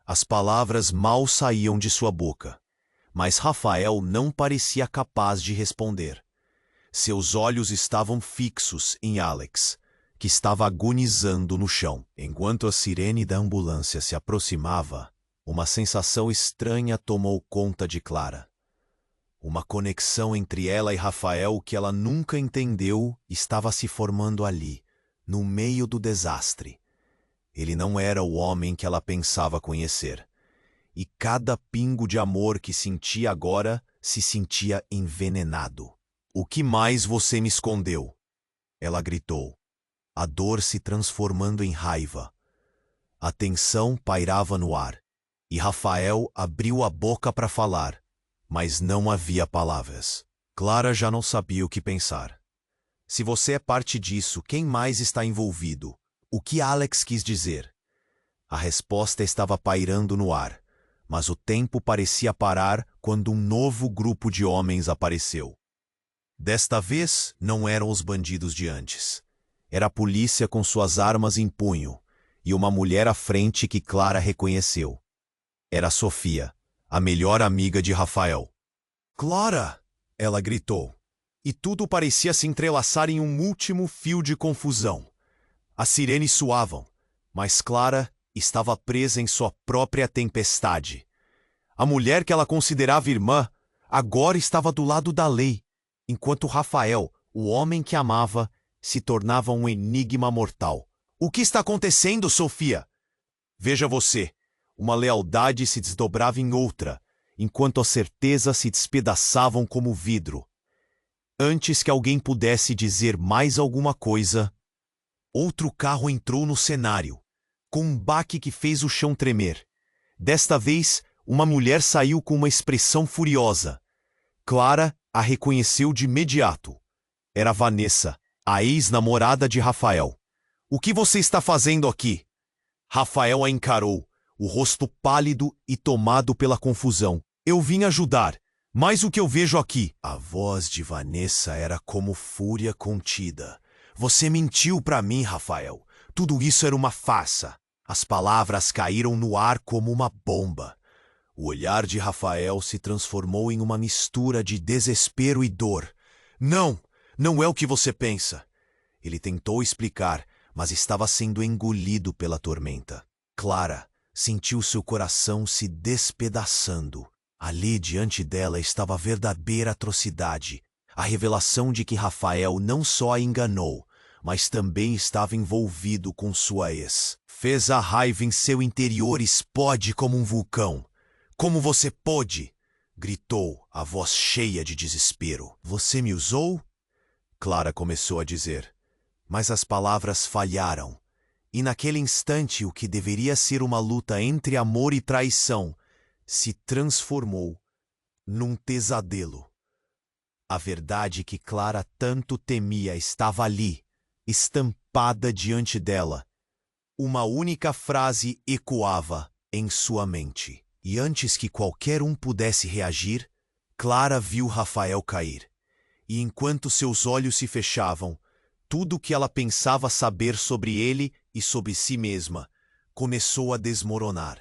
As palavras mal saíam de sua boca, mas Rafael não parecia capaz de responder. Seus olhos estavam fixos em Alex, que estava agonizando no chão. Enquanto a sirene da ambulância se aproximava, uma sensação estranha tomou conta de Clara. Uma conexão entre ela e Rafael que ela nunca entendeu estava se formando ali, no meio do desastre. Ele não era o homem que ela pensava conhecer. E cada pingo de amor que sentia agora se sentia envenenado. O que mais você me escondeu? Ela gritou, a dor se transformando em raiva. A tensão pairava no ar, e Rafael abriu a boca para falar, mas não havia palavras. Clara já não sabia o que pensar. Se você é parte disso, quem mais está envolvido? O que Alex quis dizer? A resposta estava pairando no ar, mas o tempo parecia parar quando um novo grupo de homens apareceu. Desta vez, não eram os bandidos de antes. Era a polícia com suas armas em punho, e uma mulher à frente que Clara reconheceu. Era Sofia, a melhor amiga de Rafael. Clara! Ela gritou, e tudo parecia se entrelaçar em um último fio de confusão. As sirenes soavam, mas Clara estava presa em sua própria tempestade. A mulher que ela considerava irmã, agora estava do lado da lei, enquanto Rafael, o homem que amava, se tornava um enigma mortal. O que está acontecendo, Sofia? Veja você, uma lealdade se desdobrava em outra, enquanto as certezas se despedaçavam como vidro. Antes que alguém pudesse dizer mais alguma coisa, outro carro entrou no cenário, com um baque que fez o chão tremer. Desta vez, uma mulher saiu com uma expressão furiosa. Clara a reconheceu de imediato. Era Vanessa, a ex-namorada de Rafael. O que você está fazendo aqui? Rafael a encarou, o rosto pálido e tomado pela confusão. Eu vim ajudar, mas o que eu vejo aqui? A voz de Vanessa era como fúria contida. Você mentiu para mim, Rafael. Tudo isso era uma farsa. As palavras caíram no ar como uma bomba. O olhar de Rafael se transformou em uma mistura de desespero e dor. Não, não é o que você pensa. Ele tentou explicar, mas estava sendo engolido pela tormenta. Clara sentiu seu coração se despedaçando. Ali diante dela estava a verdadeira atrocidade, a revelação de que Rafael não só a enganou, mas também estava envolvido com sua ex. Fez a raiva em seu interior explode como um vulcão. Como você pôde? Gritou, a voz cheia de desespero. Você me usou? Clara começou a dizer, mas as palavras falharam. E naquele instante o que deveria ser uma luta entre amor e traição se transformou num pesadelo. A verdade que Clara tanto temia estava ali, estampada diante dela. Uma única frase ecoava em sua mente. E antes que qualquer um pudesse reagir, Clara viu Rafael cair. E enquanto seus olhos se fechavam, tudo o que ela pensava saber sobre ele e sobre si mesma começou a desmoronar,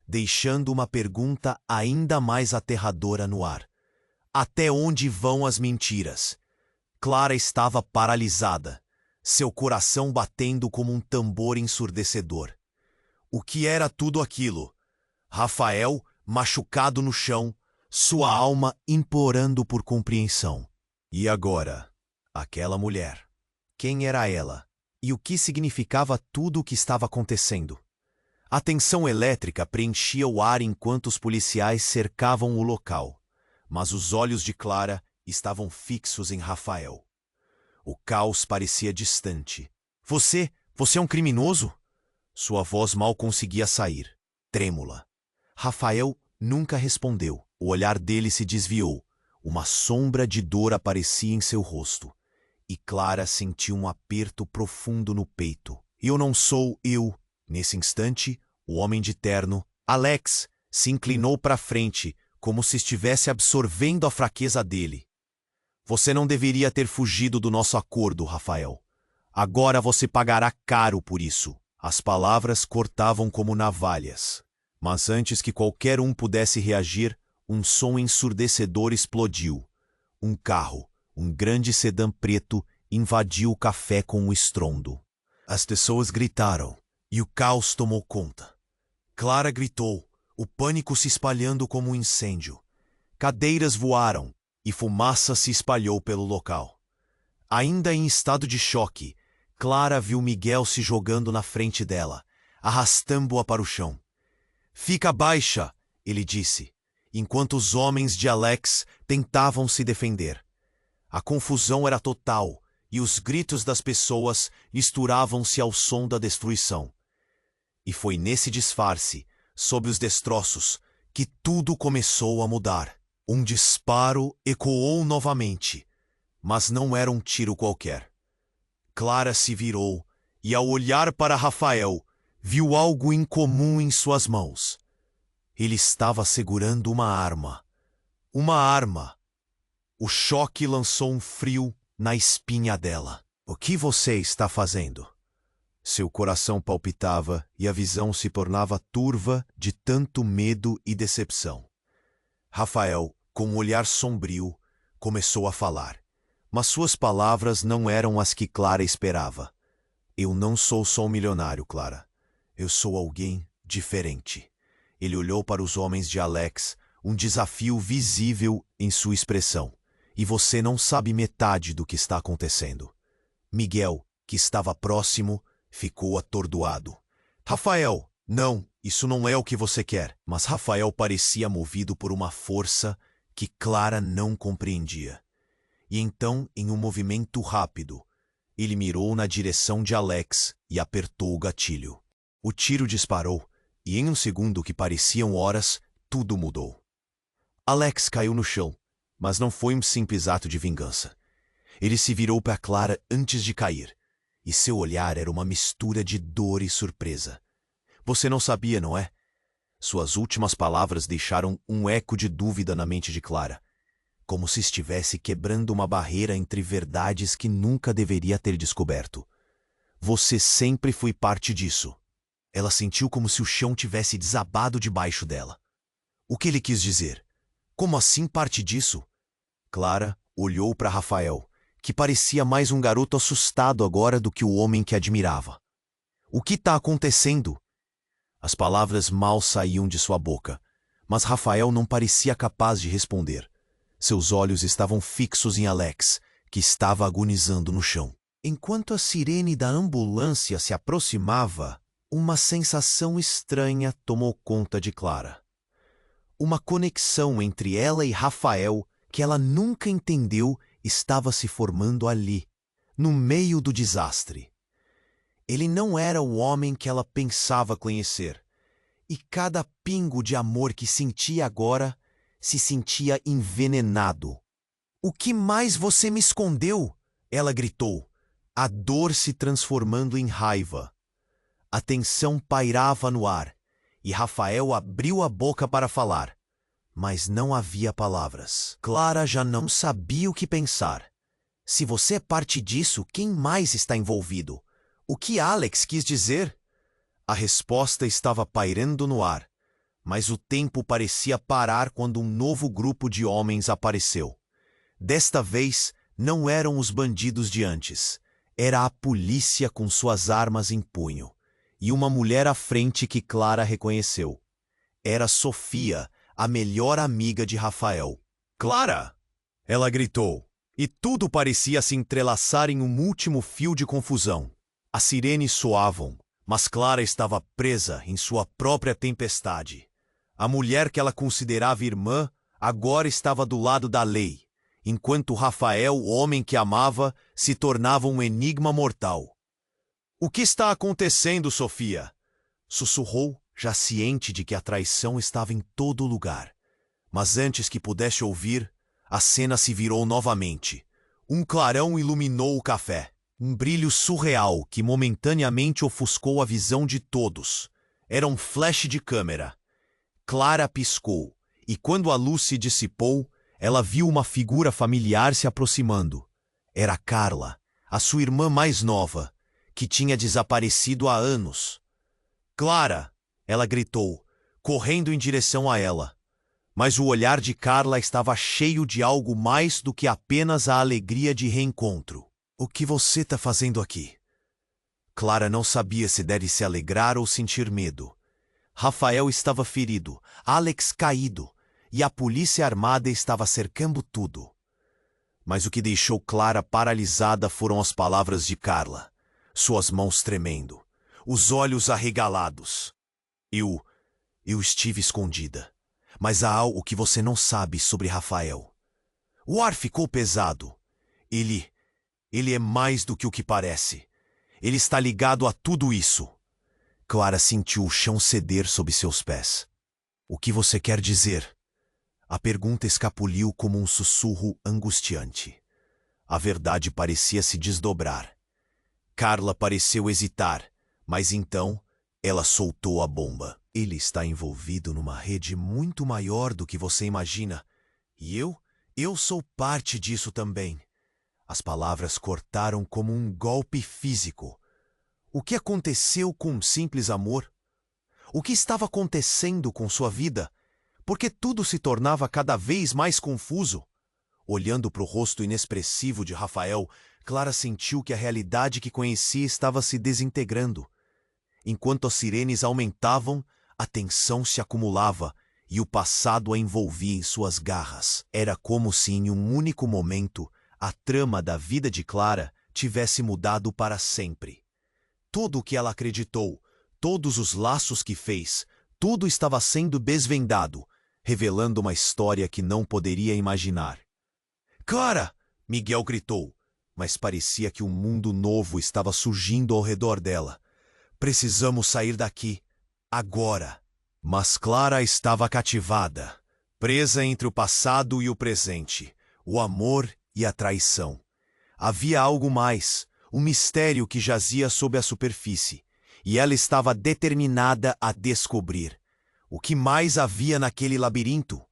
deixando uma pergunta ainda mais aterradora no ar. Até onde vão as mentiras? Clara estava paralisada, seu coração batendo como um tambor ensurdecedor. O que era tudo aquilo? Rafael, machucado no chão, sua alma implorando por compreensão. E agora, aquela mulher. Quem era ela? E o que significava tudo o que estava acontecendo? A tensão elétrica preenchia o ar enquanto os policiais cercavam o local, mas os olhos de Clara estavam fixos em Rafael. O caos parecia distante. Você é um criminoso? Sua voz mal conseguia sair, trêmula. Rafael nunca respondeu. O olhar dele se desviou. Uma sombra de dor aparecia em seu rosto. E Clara sentiu um aperto profundo no peito. Eu não sou eu. Nesse instante, o homem de terno, Alex, se inclinou para frente, como se estivesse absorvendo a fraqueza dele. Você não deveria ter fugido do nosso acordo, Rafael. Agora você pagará caro por isso. As palavras cortavam como navalhas. Mas antes que qualquer um pudesse reagir, um som ensurdecedor explodiu. Um carro, um grande sedã preto, invadiu o café com um estrondo. As pessoas gritaram, e o caos tomou conta. Clara gritou, o pânico se espalhando como um incêndio. Cadeiras voaram, e fumaça se espalhou pelo local. Ainda em estado de choque, Clara viu Miguel se jogando na frente dela, arrastando-a para o chão. Fica baixa, ele disse, enquanto os homens de Alex tentavam se defender. A confusão era total e os gritos das pessoas misturavam-se ao som da destruição. E foi nesse disfarce, sob os destroços, que tudo começou a mudar. Um disparo ecoou novamente, mas não era um tiro qualquer. Clara se virou e, ao olhar para Rafael, viu algo incomum em suas mãos. Ele estava segurando uma arma. Uma arma. O choque lançou um frio na espinha dela. O que você está fazendo? Seu coração palpitava e a visão se tornava turva de tanto medo e decepção. Rafael, com um olhar sombrio, começou a falar. Mas suas palavras não eram as que Clara esperava. Eu não sou só um milionário, Clara. Eu sou alguém diferente. Ele olhou para os homens de Alex, um desafio visível em sua expressão. E você não sabe metade do que está acontecendo. Miguel, que estava próximo, ficou atordoado. Rafael, não, isso não é o que você quer. Mas Rafael parecia movido por uma força que Clara não compreendia. E então, em um movimento rápido, ele mirou na direção de Alex e apertou o gatilho. O tiro disparou, E em um segundo que pareciam horas, tudo mudou. Alex caiu no chão, mas não foi um simples ato de vingança. Ele se virou para Clara antes de cair, e seu olhar era uma mistura de dor e surpresa. Você não sabia, não é? Suas últimas palavras deixaram um eco de dúvida na mente de Clara, como se estivesse quebrando uma barreira entre verdades que nunca deveria ter descoberto. Você sempre foi parte disso. Ela sentiu como se o chão tivesse desabado debaixo dela. O que ele quis dizer? Como assim parte disso? Clara olhou para Rafael, que parecia mais um garoto assustado agora do que o homem que admirava. O que está acontecendo? As palavras mal saíam de sua boca, mas Rafael não parecia capaz de responder. Seus olhos estavam fixos em Alex, que estava agonizando no chão. Enquanto a sirene da ambulância se aproximava, uma sensação estranha tomou conta de Clara. Uma conexão entre ela e Rafael que ela nunca entendeu estava se formando ali, no meio do desastre. Ele não era o homem que ela pensava conhecer, e cada pingo de amor que sentia agora se sentia envenenado. "O que mais você me escondeu?" ela gritou, a dor se transformando em raiva. A tensão pairava no ar, e Rafael abriu a boca para falar, mas não havia palavras. Clara já não sabia o que pensar. Se você é parte disso, quem mais está envolvido? O que Alex quis dizer? A resposta estava pairando no ar, mas o tempo parecia parar quando um novo grupo de homens apareceu. Desta vez, não eram os bandidos de antes. Era a polícia com suas armas em punho, e uma mulher à frente que Clara reconheceu. Era Sofia, a melhor amiga de Rafael. "Clara!" ela gritou, e tudo parecia se entrelaçar em um último fio de confusão. As sirenes soavam, mas Clara estava presa em sua própria tempestade. A mulher que ela considerava irmã agora estava do lado da lei, enquanto Rafael, o homem que amava, se tornava um enigma mortal. "O que está acontecendo, Sofia?" sussurrou, já ciente de que a traição estava em todo lugar. Mas antes que pudesse ouvir, a cena se virou novamente. Um clarão iluminou o café. Um brilho surreal que momentaneamente ofuscou a visão de todos. Era um flash de câmera. Clara piscou, e quando a luz se dissipou, ela viu uma figura familiar se aproximando. Era Carla, a sua irmã mais nova, que tinha desaparecido há anos. "Clara!" ela gritou, correndo em direção a ela. Mas o olhar de Carla estava cheio de algo mais do que apenas a alegria de reencontro. "O que você está fazendo aqui?" Clara não sabia se deve se alegrar ou sentir medo. Rafael estava ferido, Alex caído, e a polícia armada estava cercando tudo. Mas o que deixou Clara paralisada foram as palavras de Carla, suas mãos tremendo, os olhos arregalados. Eu estive escondida, mas há algo que você não sabe sobre Rafael." O ar ficou pesado. Ele é mais do que o que parece. Ele está ligado a tudo isso." Clara sentiu o chão ceder sob seus pés. "O que você quer dizer?" A pergunta escapuliu como um sussurro angustiante. A verdade parecia se desdobrar. Carla pareceu hesitar, mas então ela soltou a bomba. "Ele está envolvido numa rede muito maior do que você imagina. E eu sou parte disso também." As palavras cortaram como um golpe físico. O que aconteceu com um simples amor? O que estava acontecendo com sua vida? Porque tudo se tornava cada vez mais confuso. Olhando para o rosto inexpressivo de Rafael, Clara sentiu que a realidade que conhecia estava se desintegrando. Enquanto as sirenes aumentavam, a tensão se acumulava e o passado a envolvia em suas garras. Era como se em um único momento a trama da vida de Clara tivesse mudado para sempre. Tudo o que ela acreditou, todos os laços que fez, tudo estava sendo desvendado, revelando uma história que não poderia imaginar. "Clara!" Miguel gritou, mas parecia que um mundo novo estava surgindo ao redor dela. "Precisamos sair daqui." agora. Mas Clara estava cativada, presa entre o passado e o presente, o amor e a traição. Havia algo mais, um mistério que jazia sob a superfície, e ela estava determinada a descobrir. O que mais havia naquele labirinto?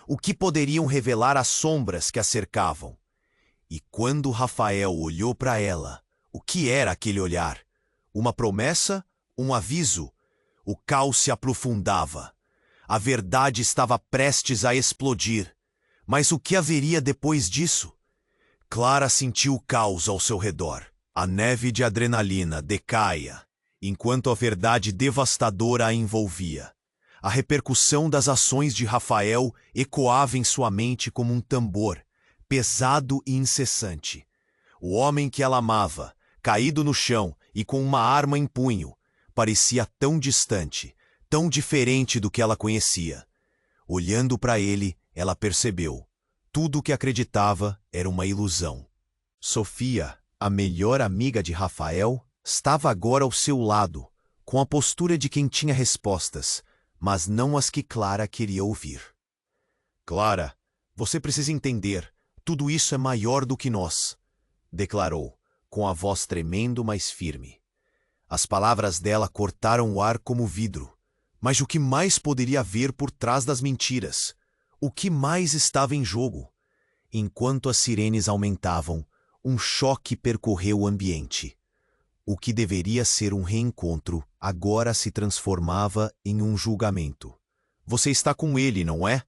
O que poderiam revelar as sombras que a cercavam? E quando Rafael olhou para ela, o que era aquele olhar? Uma promessa? Um aviso? O caos se aprofundava. A verdade estava prestes a explodir. Mas o que haveria depois disso? Clara sentiu o caos ao seu redor. A neve de adrenalina decaia, enquanto a verdade devastadora a envolvia. A repercussão das ações de Rafael ecoava em sua mente como um tambor, pesado e incessante. O homem que ela amava, caído no chão e com uma arma em punho, parecia tão distante, tão diferente do que ela conhecia. Olhando para ele, ela percebeu. Tudo o que acreditava era uma ilusão. Sofia, a melhor amiga de Rafael, estava agora ao seu lado, com a postura de quem tinha respostas, mas não as que Clara queria ouvir. Clara, você precisa entender, tudo isso é maior do que nós, declarou, com a voz tremendo, mas firme. As palavras dela cortaram o ar como vidro. Mas o que mais poderia haver por trás das mentiras? O que mais estava em jogo? Enquanto as sirenes aumentavam, um choque percorreu o ambiente. O que deveria ser um reencontro agora se transformava em um julgamento. Você está com ele, não é?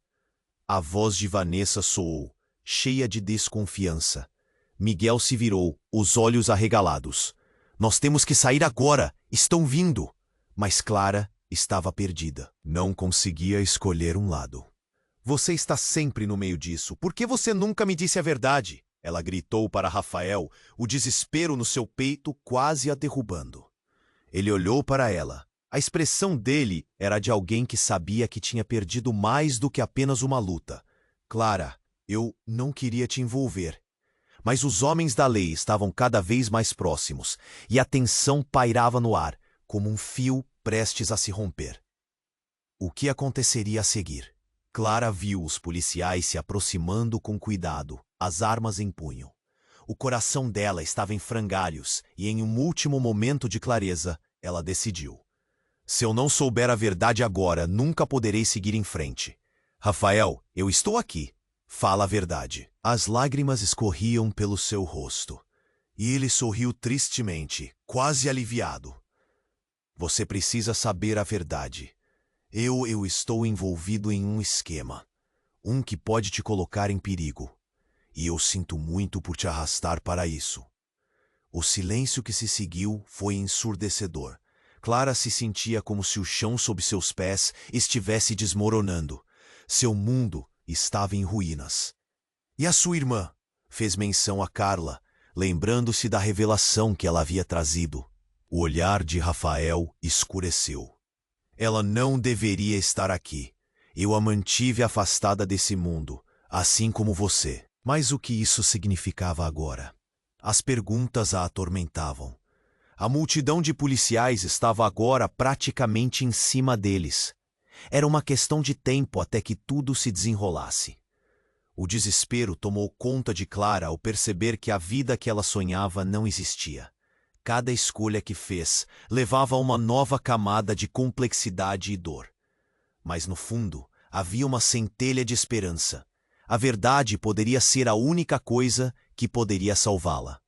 A voz de Vanessa soou, cheia de desconfiança. Miguel se virou, os olhos arregalados. Nós temos que sair agora! Estão vindo! Mas Clara estava perdida. Não conseguia escolher um lado. Você está sempre no meio disso. Por que você nunca me disse a verdade? Ela gritou para Rafael, o desespero no seu peito quase a derrubando. Ele olhou para ela. A expressão dele era de alguém que sabia que tinha perdido mais do que apenas uma luta. Clara, eu não queria te envolver. Mas os homens da lei estavam cada vez mais próximos, e a tensão pairava no ar, como um fio prestes a se romper. O que aconteceria a seguir? Clara viu os policiais se aproximando com cuidado, as armas em punho. O coração dela estava em frangalhos, e em um último momento de clareza, ela decidiu. Se eu não souber a verdade agora, nunca poderei seguir em frente. Rafael, eu estou aqui. Fala a verdade. As lágrimas escorriam pelo seu rosto. E ele sorriu tristemente, quase aliviado. Você precisa saber a verdade. Eu estou envolvido em um esquema. Um que pode te colocar em perigo. E eu sinto muito por te arrastar para isso. O silêncio que se seguiu foi ensurdecedor. Clara se sentia como se o chão sob seus pés estivesse desmoronando. Seu mundo estava em ruínas. E a sua irmã? Fez menção a Carla, lembrando-se da revelação que ela havia trazido. O olhar de Rafael escureceu. Ela não deveria estar aqui. Eu a mantive afastada desse mundo, assim como você. Mas o que isso significava agora? As perguntas a atormentavam. A multidão de policiais estava agora praticamente em cima deles. Era uma questão de tempo até que tudo se desenrolasse. O desespero tomou conta de Clara ao perceber que a vida que ela sonhava não existia. Cada escolha que fez levava a uma nova camada de complexidade e dor. Mas no fundo, havia uma centelha de esperança. A verdade poderia ser a única coisa que poderia salvá-la.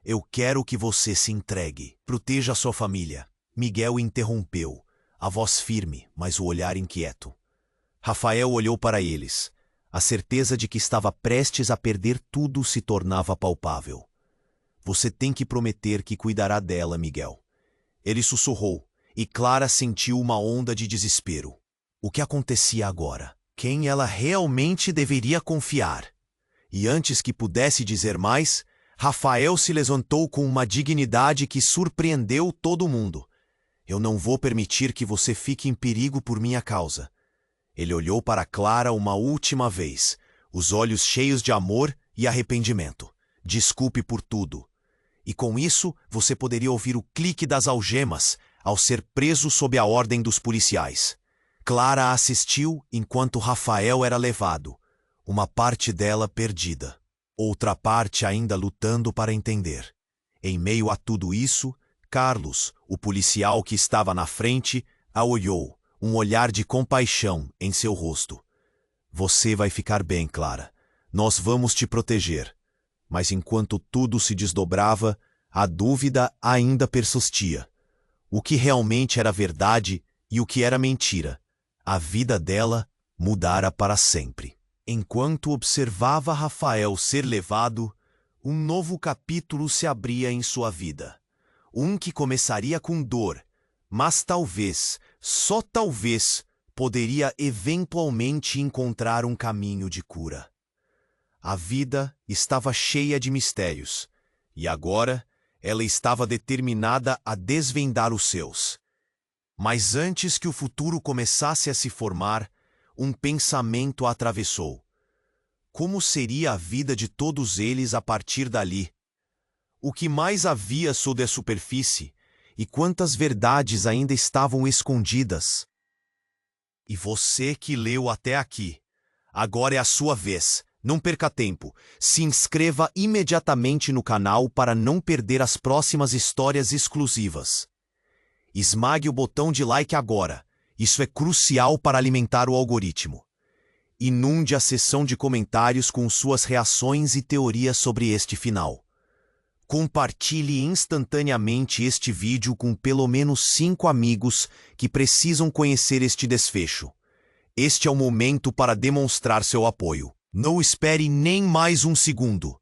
Eu quero que você se entregue. Proteja a sua família. Miguel interrompeu, a voz firme, mas o olhar inquieto. Rafael olhou para eles. A certeza de que estava prestes a perder tudo se tornava palpável. Você tem que prometer que cuidará dela, Miguel. Ele sussurrou, e Clara sentiu uma onda de desespero. O que acontecia agora? Quem ela realmente deveria confiar? E antes que pudesse dizer mais, Rafael se levantou com uma dignidade que surpreendeu todo mundo. Eu não vou permitir que você fique em perigo por minha causa. Ele olhou para Clara uma última vez, os olhos cheios de amor e arrependimento. Desculpe por tudo. E com isso, você poderia ouvir o clique das algemas, ao ser preso sob a ordem dos policiais. Clara assistiu enquanto Rafael era levado, uma parte dela perdida, outra parte ainda lutando para entender. Em meio a tudo isso, Carlos, o policial que estava na frente, a olhou, um olhar de compaixão em seu rosto. Você vai ficar bem, Clara. Nós vamos te proteger. Mas enquanto tudo se desdobrava, a dúvida ainda persistia. O que realmente era verdade e o que era mentira? A vida dela mudara para sempre. Enquanto observava Rafael ser levado, um novo capítulo se abria em sua vida. Um que começaria com dor, mas talvez, só talvez, poderia eventualmente encontrar um caminho de cura. A vida estava cheia de mistérios, e agora ela estava determinada a desvendar os seus. Mas antes que o futuro começasse a se formar, um pensamento a atravessou. Como seria a vida de todos eles a partir dali? O que mais havia sob a superfície? E quantas verdades ainda estavam escondidas? E você que leu até aqui, agora é a sua vez. Não perca tempo. Se inscreva imediatamente no canal para não perder as próximas histórias exclusivas. Esmague o botão de like agora. Isso é crucial para alimentar o algoritmo. Inunde a seção de comentários com suas reações e teorias sobre este final. Compartilhe instantaneamente este vídeo com pelo menos 5 amigos que precisam conhecer este desfecho. Este é o momento para demonstrar seu apoio. Não espere nem mais um segundo.